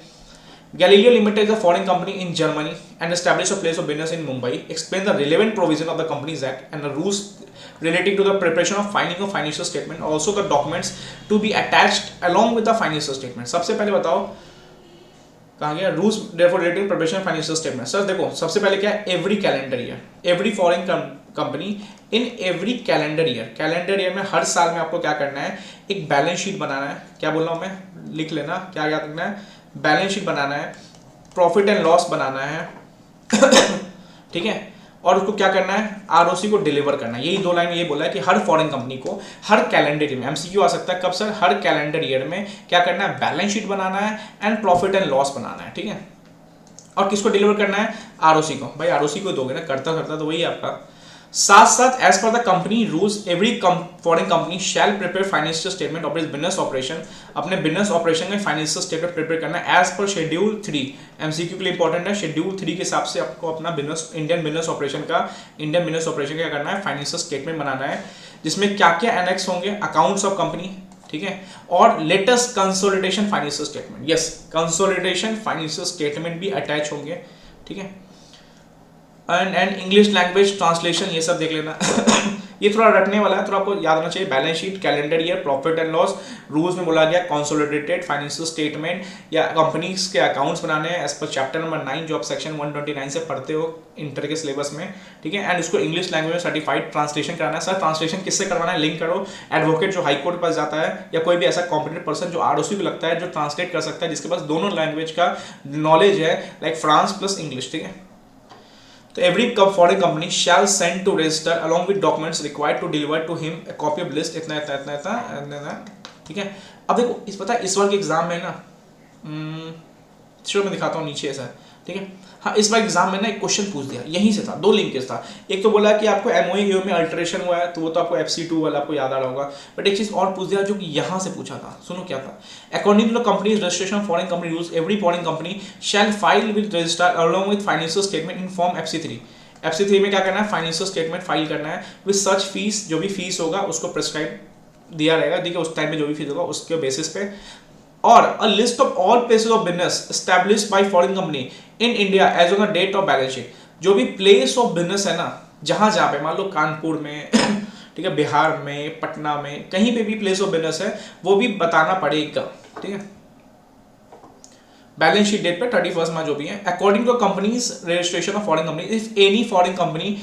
Galileo Limited is a foreign company in Germany and established a place of business in Mumbai. Explain the relevant provision of the Companies Act and the rules relating to the preparation of filing of financial statement. Also the documents to be attached along with the financial statement. सबसे पहले बताओ कहाँ गया rules therefore relating to preparation of financial statement. Sir देखो सबसे पहले क्या है, every calendar year, every foreign company in every calendar year में हर साल में आपको क्या करना है, एक बैलेंस शीट बनाना है। क्या बोल रहा हूँ मैं, लिख लेना, क्या याद रखना है, बैलेंस शीट बनाना है, प्रॉफिट एंड लॉस बनाना है, ठीक है, और उसको क्या करना है, आरओसी को डिलीवर करना है। यही 2 लाइन ये बोला है कि हर फॉरेन कंपनी को हर कैलेंडर ईयर में, एमसीक्यू आ सकता है कब सर, हर कैलेंडर ईयर में क्या करना है, बैलेंस शीट बनाना है एंड प्रॉफिट एंड लॉस बनाना है, ठीक है। और किसको डिलीवर करना है, आरओसी को। भाई आरओसी को दोगे ना, करता करता तो वही है आपका। साथ साथ as per the company rules every foreign company shall prepare financial statement of its business operation, अपने बिजनेस ऑपरेशन में फाइनेंशियल स्टेटमेंट प्रिपेयर करना है एज पर शेड्यूल 3। एमसीक्यू के लिए इंपॉर्टेंट है, शेड्यूल 3 के हिसाब से आपको अपना बिजनेस इंडियन बिजनेस ऑपरेशन का क्या करना है, फाइनेंशियल स्टेटमेंट बनाना है, जिसमें क्या क्या एनेक्स होंगे, अकाउंट्स ऑफ कंपनी, ठीक है, और latest consolidation financial statement, yes consolidation financial statement भी अटैच होंगे, ठीक है, एंड इंग्लिश लैंग्वेज ट्रांसलेशन ये सब देख लेना। ये थोड़ा रटने वाला है, थोड़ा आपको याद होना चाहिए। Balance sheet, calendar year, profit and loss, rules में बोला गया कंसोलिडेटेड फाइनेंशियल स्टेटमेंट या कंपनीज के अकाउंट्स बनाने हैं एज पर चैप्टर नंबर 9 जो आप सेक्शन 129 से पढ़ते हो इंटर के सिलेबस में, ठीक है। एंड उसको इंग्लिश लैंग्वेज में सर्टिफाइड ट्रांसलेशन कराना है। सर ट्रांसलेशन किससे करवाना है, लिंक करो एडवोकेट जो हाई कोर्ट पास जाता है या कोई भी ऐसा कॉम्पिटेंट पर्सन जो आरओसी को लगता है जो ट्रांसलेट कर सकता है, जिसके पास दोनों लैंग्वेज का नॉलेज है, लाइक फ्रांस प्लस इंग्लिश, ठीक है। तो every foreign company shall send to register along with documents required to deliver to him a copy of list इतना, ठीक है। अब देखो इस पता है इस बार के एग्जाम में ना, चलो मैं दिखाता हूँ नीचे ऐसा, ठीक है। हाँ इस बार एग्जाम में ना एक क्वेश्चन पूछ दिया, यहीं से था, 2 लिंकेज था। एक तो बोला कि आपको एमओयू में अल्टरेशन हुआ है, तो वो तो आपको FC2 वाला आपको याद आ रहा होगा, बट एक चीज और पूछ दिया जो कि यहाँ से पूछा था, सुनो क्या था। According to the companies registration foreign company rules every foreign company shall file with register along with financial statement in form FC3। FC3 में क्या करना है, फाइनेंशियल स्टेटमेंट फाइल करना है विद सच फीस, जो भी फीस होगा उसको प्रेस्क्राइब दिया रहेगा, ठीक है, उस टाइम में जो भी फीस होगा उसके बेसिस पे, और a list of all places of business established by foreign company in India as on the date of balance sheet. जो भी प्लेस ऑफ बिजनेस है ना, जहां जहां पे मान लो कानपुर में ठीक है, बिहार में, पटना में, कहीं पे भी प्लेस ऑफ बिजनेस है वो भी बताना पड़ेगा, ठीक है, बैलेंस शीट डेट पे 31 मार्च जो भी है। According to companies registration of foreign company if any foreign company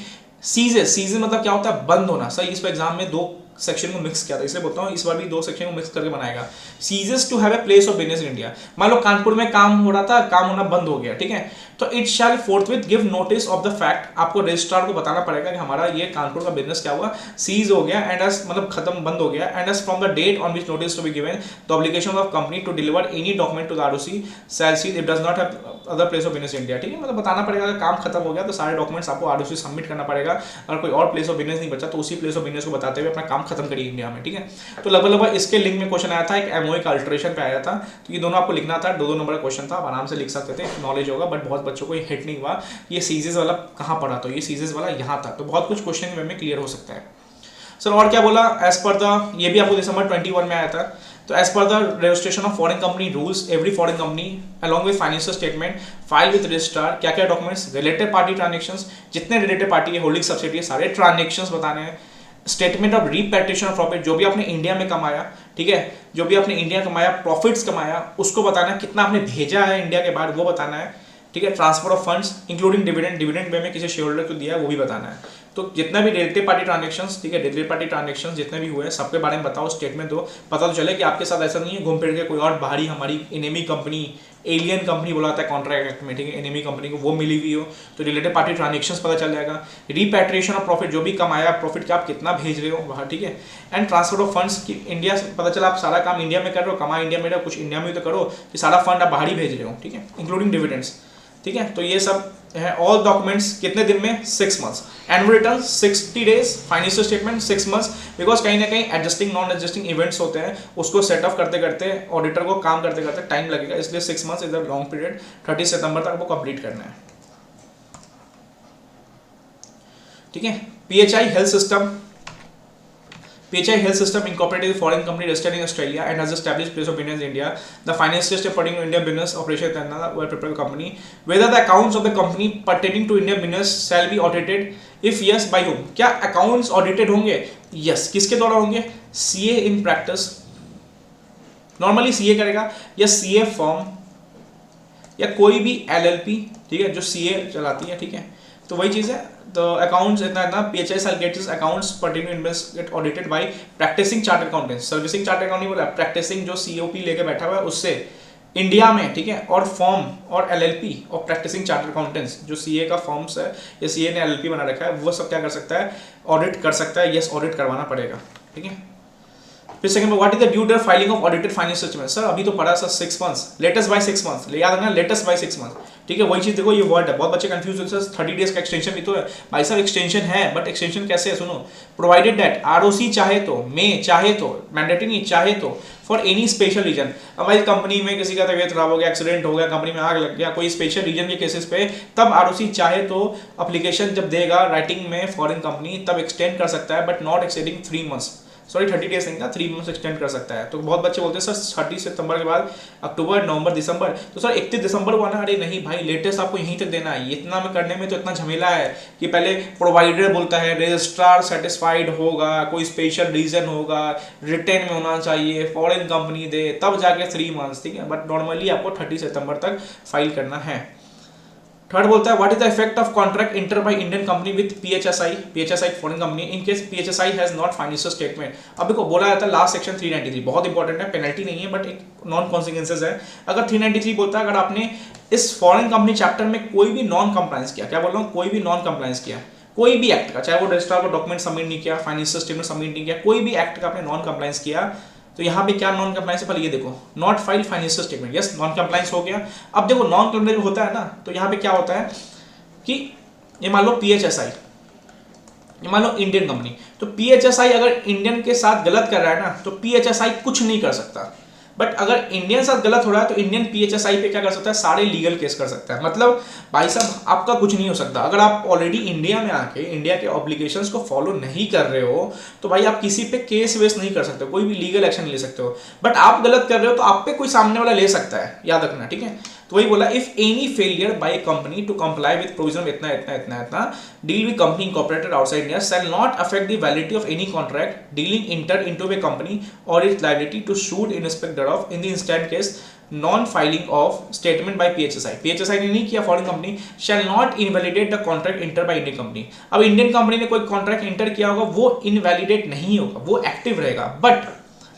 ceases मतलब क्या होता है, बंद होना। सर इस पर एग्जाम में 2 सेक्शन को मिक्स किया था, इसलिए बोलता हूँ इस बार भी 2 सेक्शन को मिक्स करके बनाएगा। Ceases to have a place of business in India, मान लो कानपुर में काम हो रहा था, काम होना बंद हो गया, ठीक है, तो it shall फोर्थविथ give notice of the fact, आपको रजिस्ट्रार को बताना पड़ेगा कि हमारा ये कानपुर का बिजनेस क्या हुआ, सीज हो गया एंड एज मतलब खत्म बंद हो गया, and as from the date on which notice to be given the obligation of company to deliver any document to the ROC shall cease it does not have other place of business India, ठीक है, मतलब बताना पड़ेगा अगर काम खत्म हो गया तो सारे डॉक्यूमेंट्स आपको आरओसी सबमिट करना पड़ेगा, अगर कोई और प्लेस ऑफ बिजनेस नहीं बचा तो उसी प्लेस ऑफ बिजनेस को बताते हुए अपना काम खत्म करिए इंडिया में, ठीक है। तो लगभग इसके लिंक में क्वेश्चन आया था, एक एमओए का अल्टरेशन पे आया था, तो ये दोनों आपको लिखना था, 2-2 नंबर का क्वेश्चन था, आप आराम से लिख सकते थे, नॉलेज होगा, बट बहुत बच्चों को ये हिट नहीं हुआ। ये सीजेस वाला कहाँ पढ़ा, तो ये सीजेस वाला यहाँ था, तो बहुत कुछ क्वेश्चन में क्लियर हो सकता है। सर और क्या बोला, एज पर द, ये भी आपको दिसंबर 21 में आया था, तो as per the registration of foreign company rules every foreign company along with financial statement file with registrar, क्या क्या डॉक्यूमेंट्स, रिलेटेड पार्टी ट्रांजेक्शंस, जितने रिलेटेड पार्टी है, होल्डिंग सब्सिडी, सारे ट्रांजेक्शंस बताने हैं, statement of repatriation of profit, जो भी आपने इंडिया में कमाया, ठीक है, जो भी आपने इंडिया कमाया, प्रॉफिट्स कमाया, उसको बताना है, कितना आपने भेजा है इंडिया के बाहर वो बताना है, ठीक है, transfer of funds including dividend में किसी शेयर होल्डर को दिया है वो भी बताना है। तो जितना भी रिलेटेड पार्टी ट्रांजेक्शंस, ठीक है, रिलेटेड पार्टी ट्रांजेक्शंस जितने भी हुए हैं सबके बारे में बताओ, स्टेटमेंट दो, पता तो चले कि आपके साथ ऐसा नहीं है घूम फिर के कोई और बाहरी हमारी एनिमी कंपनी, एलियन कंपनी बोला था कॉन्ट्रैक्ट में, ठीक है, एनिमी कंपनी को वो मिली हुई हो, तो रिलेटेड पार्टी ट्रांजेक्शंस पता चल जाएगा। रिपैट्रिएशन ऑफ प्रॉफिट, जो भी कमाया प्रॉफिट का आप कितना भेज रहे हो बाहर, ठीक है, एंड ट्रांसफर ऑफ फंड्स की इंडिया से पता चला आप सारा काम इंडिया में कर रहे हो, कमा इंडिया में रहे हो, कुछ इंडिया में तो करो कि सारा फंड आप बाहर ही भेज रहे हो, ठीक है, इंक्लूडिंग डिविडेंड्स, ठीक है, तो ये सब है। ऑल डॉक्यूमेंट्स कितने दिन में, 6 months, annual return 60 days, financial statement 6 months, because कहीं ना कहीं एडजस्टिंग नॉन एडजस्टिंग इवेंट्स होते हैं, उसको सेट अप करते करते ऑडिटर को काम करते करते टाइम लगेगा, इसलिए 6 months is a long period, 30 सितंबर तक वो कंप्लीट करना है, ठीक है। PHI health system incorporated is a foreign company registered in Australia and has established place of business in India. The financial statement pertaining to Indian business operation were prepared company. Whether the accounts of the company pertaining to Indian business shall be audited? If yes, by whom? क्या accounts audited होंगे? Yes. किसके द्वारा होंगे? CA in practice. Normally CA करेगा या CA firm या कोई भी LLP, ठीक है, जो CA चलाती है, ठीक है, तो वही चीज़ है। तो अकाउंट्स इतना PHI shall get its accounts pertaining to invest get audited by practicing chartered accountants, servicing chartered account नहीं बोला, प्रैक्टिसिंग जो COP लेके बैठा हुआ है उससे इंडिया में, ठीक है, और फॉर्म और एलएलपी और प्रैक्टिसिंग चार्टर्ड अकाउंटेंट्स, जो सीए का फॉर्म्स है या सीए ने एलएलपी बना रखा है, वो सब क्या कर सकता है, ऑडिट कर सकता है। यस, ऑडिट करवाना पड़ेगा, ठीक है। फिर सेकंड में what is the due date filing of audited financial statement. Sir अभी तो पढ़ा sir 6 months, latest by 6 months, याद रखना लेटेस्ट बाय 6 मंथ्स, ठीक है। वही चीज देखो, ये वर्ड है, बहुत बच्चे कंफ्यूज होते हैं, 30 डेज का एक्सटेंशन भी तो है। भाई साहब एक्सटेंशन है, बट एक्सटेंशन कैसे है, सुनो, प्रोवाइडेड दैट आरओसी चाहे तो, मे चाहे तो, मैंडेटरी नहीं चाहे तो, फॉर एनी स्पेशल रीजन। अब भाई कंपनी में किसी का तबियत खराब हो गया, एक्सीडेंट हो गया, कंपनी में आग लग गया, कोई स्पेशल रीजन के केसेस पे, तब आरओसी चाहे तो अप्लीकेशन जब देगा राइटिंग में फॉरेन कंपनी, तब एक्सटेंड कर सकता है, but not exceeding 3 months. Sorry 30 days नहीं था, 3 मंथ्स एक्सटेंड कर सकता है। तो बहुत बच्चे बोलते हैं सर 30 सितंबर के बाद अक्टूबर, नवंबर, दिसंबर, तो सर 31 दिसंबर को आना। अरे नहीं भाई, लेटेस्ट आपको यहीं तक देना है। इतना में करने में तो इतना झमेला है कि पहले प्रोवाइडर बोलता है, रजिस्ट्रार सेटिस्फाइड होगा, कोई स्पेशल रीजन होगा, रिटर्न में होना चाहिए, फॉरेन कंपनी दे, तब जाके 3 मंथ्स, ठीक है। बट नॉर्मली आपको 30 सितंबर तक फाइल करना है। थर्ड बोलता है what is the effect of contract enter by Indian company with PHSI foreign company in case PHSI has not financial statement. अब देखो बोला जाता है लास्ट सेक्शन 393, बहुत इंपॉर्टेंट है, पेनल्टी नहीं है बट एक नॉन कॉन्सिक्वेंसेज है। अगर 393 बोलता है अगर आपने इस फॉरेन कंपनी चैप्टर में कोई भी नॉन कंप्लायंस किया, क्या बोल रहा हूँ, कोई भी नॉन कंप्लायंस किया कोई भी एक्ट का, चाहे वो रजिस्ट्रार को डॉक्यूमेंट सबमिट नहीं किया, फाइनेंशियल स्टेटमेंट सबमिट नहीं किया, कोई भी एक्ट का आपने नॉन कंप्लायंस किया, तो यहाँ पे क्या नॉन कंप्लायंस है, पहले ये देखो, not file financial statement, yes non compliance हो गया। अब देखो नॉन कंप्लायंस होता है ना, तो यहाँ पे क्या होता है कि ये मान लो पीएचएसआई, ये मान लो इंडियन कंपनी, तो पीएचएसआई अगर इंडियन के साथ गलत कर रहा है ना, तो पीएचएसआई कुछ नहीं कर सकता। बट अगर इंडियन साथ गलत हो रहा है तो इंडियन पीएचएसआई पे क्या कर सकता है, सारे लीगल केस कर सकता है। मतलब भाई साहब आपका कुछ नहीं हो सकता। अगर आप ऑलरेडी इंडिया में आके इंडिया के ऑब्लिगेशंस को फॉलो नहीं कर रहे हो, तो भाई आप किसी पे केस वेस नहीं कर सकते, कोई भी लीगल एक्शन ले सकते हो। बट आप गलत कर रहे हो तो आप पे कोई सामने वाला ले सकता है, याद रखना, ठीक है। तो वही बोला, if any failure by company to comply with provision इतना इतना इतना इतना deal with company incorporated outside India shall not affect the validity of any contract dealing enter into a company और its liability to suit in respect thereof in the instant case non filing of statement by PHSI ने नहीं किया foreign company shall not invalidate the contract entered by Indian company। अब Indian company ने कोई contract inter किया होगा वो invalidate नहीं होगा, वो एक्टिव रहेगा। But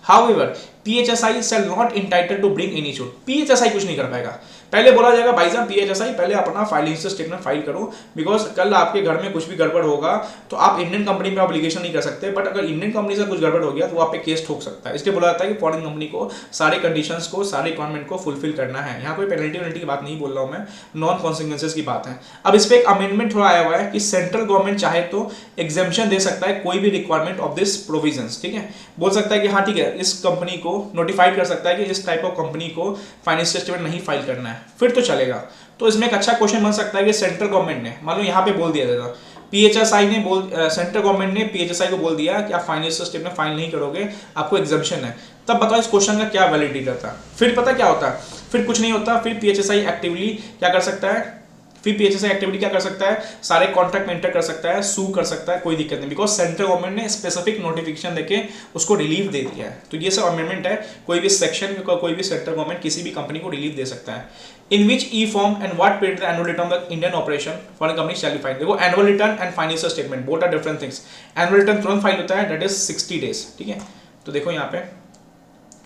however PHSI shall not entitled to bring any suit, PHSI कुछ नहीं कर पाएगा। पहले बोला जाएगा भाई साहब पीएचएसआई पहले अपना फाइनेंशियल स्टेटमेंट फाइल करो, बिकॉज कल आपके घर में कुछ भी गड़बड़ होगा तो आप इंडियन कंपनी पे ऑब्लिगेशन नहीं कर सकते, बट अगर इंडियन कंपनी से कुछ गड़बड़ हो गया तो वो आप पे केस ठोक सकता है। इसलिए बोला जाता है कि फॉरेन कंपनी को सारे कंडीशंस को, सारे रिक्वायरमेंट को फुलफिल करना है। यहाँ कोई पेनल्टी वेनल्टी की बात नहीं बोल रहा हूँ मैं, नॉन कॉन्सिक्वेंसेज की बात है। अब इस पर एक अमेंडमेंट थोड़ा आया हुआ है कि सेंट्रल गवर्नमेंट चाहे तो एग्जेम्पशन दे सकता है कोई भी रिक्वायरमेंट ऑफ दिस प्रोविजंस, ठीक है। बोल सकता है कि हाँ ठीक है, इस कंपनी को नोटिफाइड कर सकता है कि इस टाइप ऑफ कंपनी को फाइनेंशियल स्टेटमेंट नहीं फाइल करना है, फिर तो चलेगा। तो इसमें एक अच्छा क्वेश्चन बन सकता है कि सेंट्रल गवर्नमेंट ने, मान लो यहाँ पे बोल दिया जाएगा पीएचएसआई ने सेंट्रल गवर्नमेंट ने पीएचएसआई को बोल दिया कि आप फाइनेंशियल स्टेटमेंट फाइल नहीं करोगे, आपको एग्जम्पशन है, तब बताओ इस क्वेश्चन का क्या वैलिडिटी रहता है। फिर पता क्या होता है, फिर कुछ नहीं होता, फिर पीएचएसआई एक्टिवली क्या कर सकता है, फिर पीएचएसआई एक्टिविटी क्या कर सकता है, सारे कॉन्ट्रैक्ट में एंटर कर सकता है, सू कर सकता है, कोई दिक्कत नहीं, बिकॉज सेंट्रल गवर्नमेंट ने स्पेसिफिक नोटिफिकेशन देके उसको रिलीफ दे दिया है। तो ये सब अमेंडमेंट है, कोई भी सेक्शन का कोई भी सेंट्रल गवर्नमेंट किसी भी कंपनी को रिलीफ दे सकता है। In which e form and what paid the annual return of the Indian operation foreign company shall be filed. देखो annual return and financial statement both are different things. Annual return तुरंत file होता है, that is 60 days, ठीक है। तो देखो यहाँ पे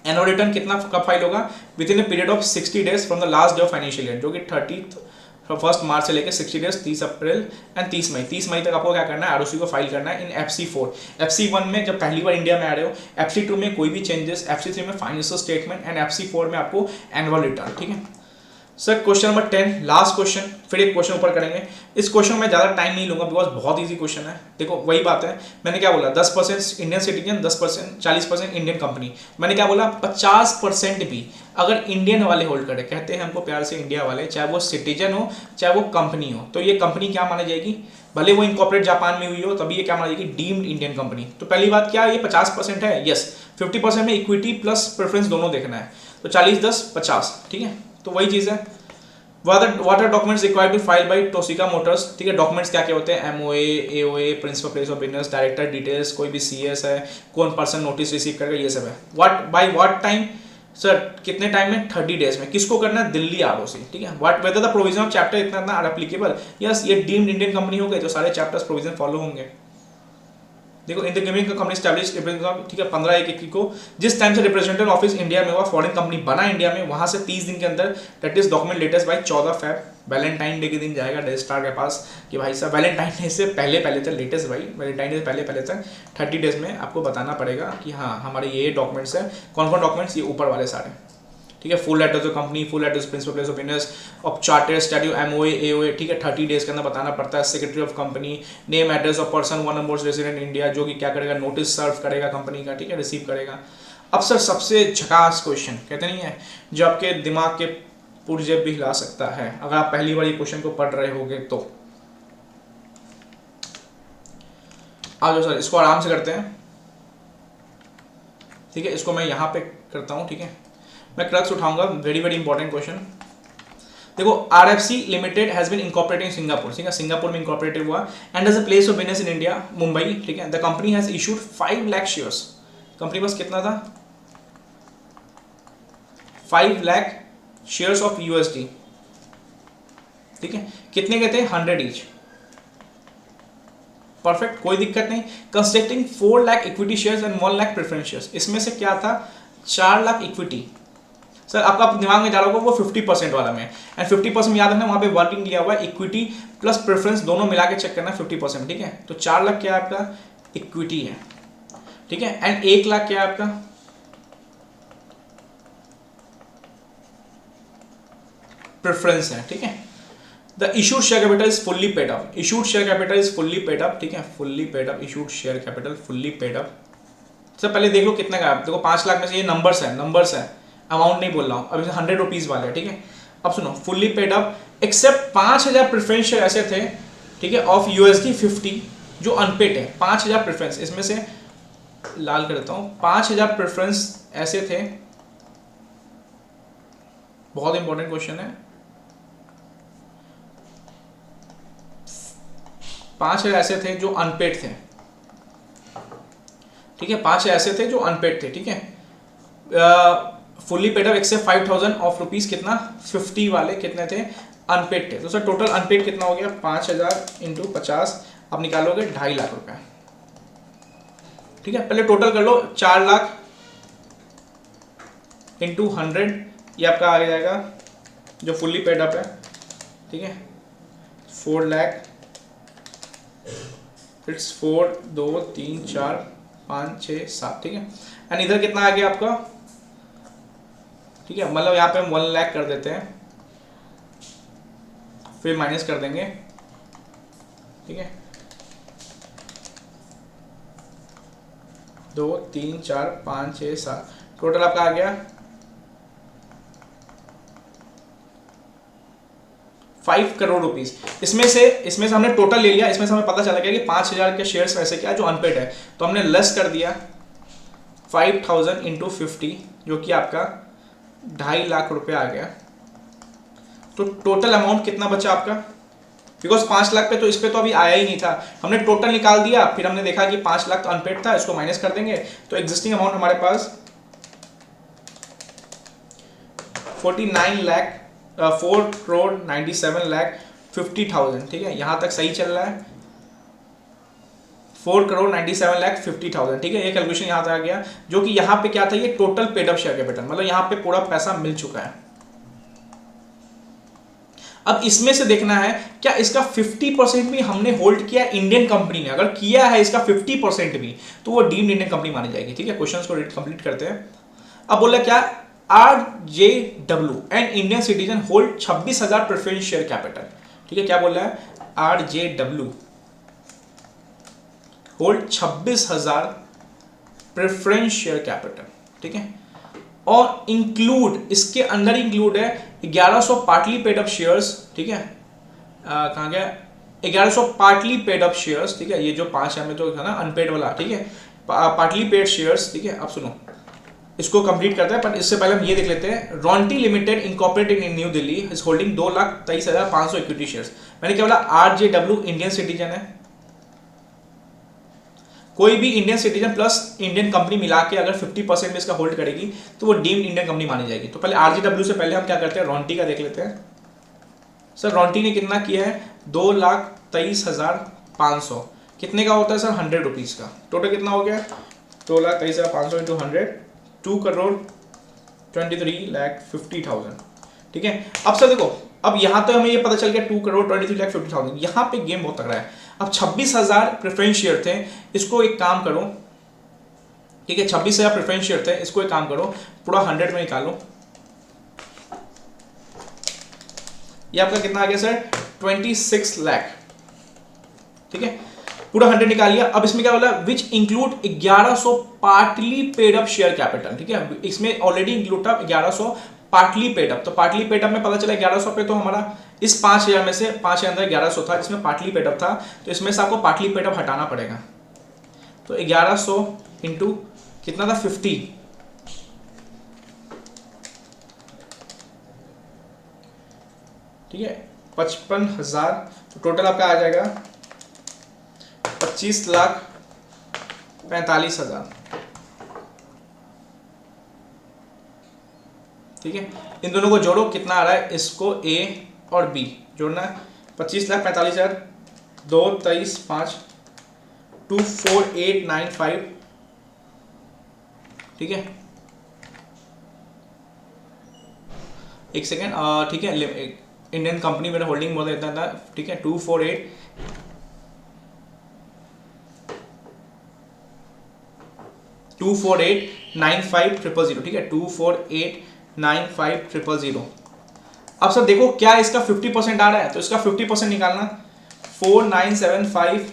एनुअल रिटर्न कितना कब फाइल होगा, with in a period of 60 days from the last day of financial year, जो कि 1 मार्च से लेकर 60 डेज 30 अप्रैल एंड 30 मई, 30 मई तक आपको क्या करना है, आरओसी को फाइल करना है इन FC4। FC1 में जब पहली बार इंडिया में आ रहे हो, FC2 में कोई भी चेंजेस, FC3 में फाइनेंशियल स्टेटमेंट एंड FC4 में आपको एनुअल रिटर्न, ठीक है। Sir question number 10 last question, फिर एक क्वेश्चन ऊपर करेंगे। इस क्वेश्चन में ज़्यादा टाइम नहीं लूंगा बिकॉज बहुत इजी क्वेश्चन है। देखो वही बात है, मैंने क्या बोला 10% इंडियन सिटीजन, 10% 40% इंडियन कंपनी, मैंने क्या बोला 50% भी अगर इंडियन वाले होल्ड करे, कहते हैं हमको प्यार से इंडिया वाले, चाहे वो सिटीजन हो चाहे वो कंपनी हो, तो ये कंपनी क्या मानी जाएगी, भले वो इनकॉर्पोरेट जापान में हुई हो तभी ये क्या मानी जाएगी, डीम्ड इंडियन कंपनी। तो पहली बात क्या, ये 50% है, यस 50% में इक्विटी प्लस प्रेफरेंस दोनों देखना है, तो 40-10-50, ठीक है। तो वही चीज़ है। What are documents required to file by Toshiba Motors, ठीक है। डॉक्यूमेंट्स क्या क्या होते हैं, MOA, AOA, principal place of business, director details, कोई भी CS है, कौन पर्सन नोटिस रिसीव करेगा, ये सब है। व्हाट टाइम, सर कितने टाइम में, 30 डेज में। किसको करना है, दिल्ली आरओसी, ठीक है। What whether the provision of chapter इतना इतना आर एप्लीकेबल, यस ये डीम्ड इंडियन कंपनी हो गई तो सारे चैप्टर्स प्रोविजन फॉलो होंगे। देखो in the giving company establish, ठीक है, 15/1/21 को जिस टाइम से रिप्रेजेंटेटिव ऑफिस इंडिया में हुआ, फॉरेन कंपनी बना इंडिया में, वहां से 30 दिन के अंदर that is document latest by 14 Feb, Valentine day के दिन जाएगा रजिस्ट्रार के पास कि भाई साहब वैलेंटाइन डे से पहले पहले तक, लेटेस्ट भाई वैलेंटाइन डे से पहले पहले तक 30 डेज में आपको बताना पड़ेगा कि हाँ हमारे ये डॉक्यूमेंट्स हैं। कौन कौन डॉक्यूमेंट्स? ये ऊपर वाले सारे, ठीक है। Full letters of company, full letters principal place of inners of charter statute MOA AOA, ठीक है, 30 डेज के अंदर बताना पड़ता है। Secretary of company, name address of person one और मोर रेसिडेंट इंडिया, जो कि क्या करेगा, नोटिस सर्व करेगा कंपनी का, ठीक है, रिसीव करेगा। अब सर सबसे झकास क्वेश्चन, कहते नहीं है जो आपके दिमाग के पुर्जे भी हिला सकता है अगर आप पहली बार ये क्वेश्चन को पढ़ रहे होगे तो। आ जाओ सर, इसको आराम से करते हैं, ठीक है। इसको मैं यहां पे करता हूं, ठीक है। मैं क्रक्स उठाऊंगा, वेरी वेरी इंपॉर्टेंट क्वेश्चन। देखो RFC limited has been incorporated in Singapore, ठीक है, सिंगापुर में इनकॉर्पोरेटेड हुआ and as a place of business in India, Mumbai, ठीक है। The company has issued 5 lakh shares, company पास कितना था, 5 लाख शेयर्स ऑफ यूएसडी, ठीक है। कितने के थे, 100 ईच, परफेक्ट, कोई दिक्कत नहीं। Constructing 4 lakh equity shares and 1 lakh preference shares, इसमें से क्या था, 4 लाख इक्विटी। सर आपका दिमाग में जा रहा होगा वो 50% वाला में, एंड 50% याद रखना, वहां पे वर्किंग लिया हुआ है, इक्विटी प्लस प्रेफरेंस दोनों मिला के चेक करना 50%, ठीक है। तो 4 लाख क्या है आपका, इक्विटी है, ठीक है, एंड 1 लाख क्या है आपका, प्रेफरेंस है, ठीक है। The issued share capital is fully paid up, issued share capital is fully paid up, ठीक है, fully paid up, issued share capital fully paid up. Sir पहले देख लो कितना का है, देखो 5 लाख में से ये नंबर्स है, अमाउंट नहीं बोल रहा हूं, अभी 100 रुपीज वाले है, ठीक है। अब सुनो, fully paid up except 5000 preference share ऐसे थे, ठीक है, ऑफ यूएसडी 50 जो अनपेड है, 5000 प्रेफरेंस, इसमें से लाल कर देता हूं, 5000 प्रेफरेंस ऐसे थे, बहुत इंपॉर्टेंट क्वेश्चन है, 5000 ऐसे थे जो अनपेड थे, ठीक है, 5000 ऐसे थे जो अनपेड थे, ठीक है। Fully paid up except 5000 of rupees, कितना, 50 वाले कितने थे, अनपेड थे। तो सर टोटल अनपेड कितना हो गया, 5000 इंटू 50, आप निकालोगे 2.5 लाख रुपए, ठीक है। पहले टोटल कर लो, 4 लाख इंटू 100, ये आपका आ जाएगा जो फुल्ली पेड अप है, ठीक है, 4 लाख, इट्स 4 2 3 4 5 6 7, ठीक है। एंड इधर कितना आ गया आपका, ठीक है, मतलब यहाँ पे हम 1 लाख कर देते हैं, फिर माइनस कर देंगे, ठीक है, 2 3 4 5 6 7, टोटल आपका आ गया 5 करोड़ रुपीस। इसमें से हमने टोटल ले लिया, इसमें से हमें पता चला गया कि 5000 के शेयर्स ऐसे क्या जो अनपेड है, तो हमने लेस कर दिया 5000 इंटू 50, जो कि आपका 2.5 लाख रुपए आ गया। तो टोटल अमाउंट कितना बचा आपका, बिकॉज 5 लाख पे तो इस पे तो अभी आया ही नहीं था, हमने टोटल निकाल दिया, फिर हमने देखा कि 5 लाख तो अनपेड था, इसको माइनस कर देंगे, तो एग्जिस्टिंग अमाउंट हमारे पास 49 लाख 4 करोड़ 97 लाख 50,000, ठीक है, यहां तक सही चल रहा है, 4 करोड़ 97 लाख 50,000, ठीक है, ये कैलकुलेशन यहां तक आ गया, जो कि यहां पे क्या था, ये total paid up share capital, मतलब यहां पे पूरा पैसा मिल चुका है। अब इसमें से देखना है क्या इसका 50% भी हमने होल्ड किया इंडियन कंपनी ने, अगर किया है इसका 50% भी, तो वो डीम्ड इंडियन कंपनी मानी जाएगी, ठीक है। क्वेश्चंस को कंप्लीट करते हैं। अब बोला क्या, RJW and Indian citizen hold 26,000 preference share capital, ठीक है, क्या बोल रहा है, RJW hold 26,000 preference share capital, ठीक है, और इंक्लूड, इसके अंदर इंक्लूड है 1100 पार्टली पेड अप शेयर्स, ठीक है, कहां गया, 1100 पार्टली पेड अप शेयर्स, ठीक है, ये जो 5 में तो था ना अनपेड वाला, ठीक है, पार्टली पेड शेयर्स, ठीक है। अब सुनो, इसको कंप्लीट करते हैं, पर इससे पहले हम ये देख लेते हैं, रॉन्टी limited incorporated in new Delhi is holding 2,23,500 equity shares. मैंने क्या बोला, RJW इंडियन सिटीजन है, कोई भी Indian citizen plus Indian company मिला के अगर 50% में इसका होल्ड करेगी तो वो डीम्ड इंडियन कंपनी मानी जाएगी। तो पहले RJW से पहले हम क्या करते हैं, रॉन्टी का देख लेते हैं। सर रॉन्टी ने कितना किया है, 2,23,500, कितने का होता है सर? 100 रुपीज़ का। टोटल कितना हो गया? 2,23,500 इंटू 100, 2,23,50,000। ठीक है। अब सर देखो, अब यहाँ तो हमें ये पता चल गया 2,23,50,000। यहाँ पे गेम बहुत तगड़ा है। अब 26,000 प्रेफरेंस शेयर थे, इसको एक काम करो, ठीक है, 26,000 प्रेफरेंस शेयर थे, इसको एक काम करो, पूरा 100 में निकालो। ये आपका कितना आ गया सर? 26 लाख। ठीक है, पूरा 100 निकाल लिया। अब इसमें क्या बोला? Which include 1100 partly paid up share capital. ठीक है, इसमें ऑलरेडी इंक्लूड था 1100 पार्टली पेड अप। तो पार्टली पेड अप में पता चला 1100 पे, तो हमारा इस 5,000 में से 5,000 अंदर 1100 था जिसमें पार्टली पेड अप था, तो इसमें से आपको पार्टली पेड अप हटाना पड़ेगा। तो 1100 इंटू कितना था? 50। ठीक है, 55,000। तो टोटल आपका आ जाएगा 25,45,000। ठीक है, इन दोनों को जोड़ो, कितना आ रहा है? इसको ए और बी जोड़ना है। 25,45,000, 2, 23, 5, 24895। ठीक है, एक सेकेंड, ठीक है, इंडियन कंपनी मेरा होल्डिंग बहुत इतना था। ठीक है, 248,95,000। ठीक है, 248,95,000। अब सर देखो क्या इसका 50% आ रहा है, तो इसका 50% निकालना। 4,975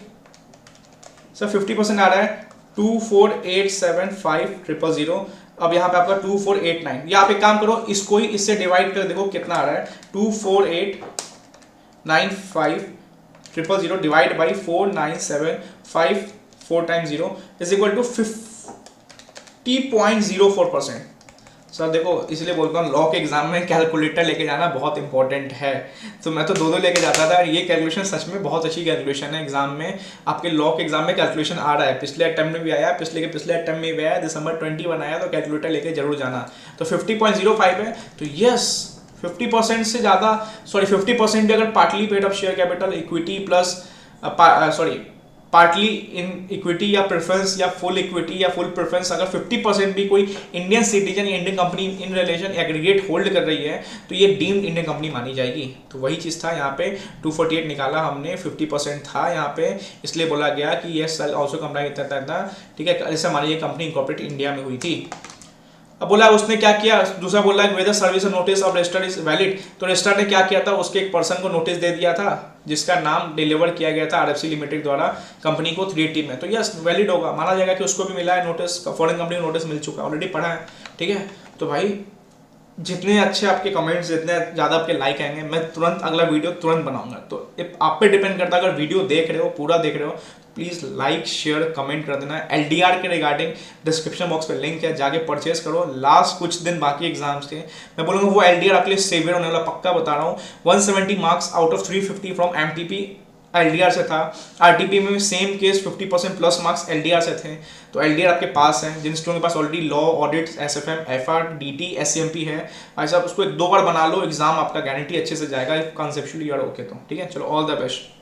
सर 50% आ रहा है 248,75,000। अब यहाँ पे आपका 2,489, या आप एक काम करो, इसको ही इससे डिवाइड कर देखो कितना आ रहा है। 248,95,000 divide by 4,975, 4 times 0 is equal to 50.04%। सर देखो, इसलिए बोलता हूँ लॉ के एग्जाम में कैलकुलेटर लेके जाना बहुत इंपॉर्टेंट है। तो मैं तो दो लेके जाता था। ये कैलकुलेशन सच में बहुत अच्छी कैलकुलेशन है। एग्जाम में आपके लॉ के एग्जाम में कैलकुलेशन आ रहा है, पिछले अटेम्प्ट में भी आया, पिछले अटेम्प्ट में भी आया, दिसंबर 21 आया, तो कैलकुलेटर लेके जरूर जाना। तो 50.05 है, तो यस 50% से ज़्यादा, सॉरी 50% भी अगर partly paid up share capital, equity plus partly in equity या प्रेफरेंस या फुल इक्विटी या फुल प्रेफरेंस, अगर 50% भी कोई इंडियन सिटीजन या Indian company in relation aggregate hold कर रही है, तो ये डीम्ड इंडियन कंपनी मानी जाएगी। तो वही चीज़ था यहाँ पे 248 निकाला हमने, 50% था यहाँ पे, इसलिए बोला गया कि ये सेल ऑल्सो कंप्लाई करता था। ठीक है, जैसे हमारी ये कंपनी इंकॉर्पोरेट इंडिया में हुई थी। अब बोला उसने क्या किया, दूसरा बोला whether service notice of registered is valid. तो रजिस्टर्ड ने क्या किया था, उसके एक पर्सन को नोटिस दे दिया था जिसका नाम डिलीवर किया गया था आरएफसी लिमिटेड द्वारा कंपनी को 380 में, तो यस वैलिड होगा, माना जाएगा कि उसको भी मिला है नोटिस, फॉरेन कंपनी को नोटिस मिल चुका है, ऑलरेडी पढ़ा है। ठीक है, तो भाई जितने अच्छे आपके कमेंट्स, जितने ज़्यादा आपके लाइक आएंगे, मैं तुरंत अगला वीडियो तुरंत बनाऊंगा। तो आप पे डिपेंड करता है, अगर वीडियो देख रहे हो, पूरा देख रहे हो, प्लीज़ लाइक शेयर कमेंट कर देना। एलडीआर के रिगार्डिंग डिस्क्रिप्शन बॉक्स पे लिंक है, जाके परचेस करो। लास्ट कुछ दिन बाकी एग्जाम्स के, मैं बोलूँगा वो एलडीआर आपके लिए सेवियर होने वाला, पक्का बता रहा हूँ। 170 marks out of 350 from MTP LDR से था। आरटीपी में same case 50% plus marks LDR से थे। तो एलडीआर आपके पास है, जिन स्टूडेंट के पास already law, audit, SFM, FR, DT, SCMP है, भाई साहब उसको 1-2 बार बना लो, एग्जाम आपका गारंटी अच्छे से जाएगा, कॉन्सेप्चुअली यार ओके। तो ठीक है, चलो ऑल द बेस्ट।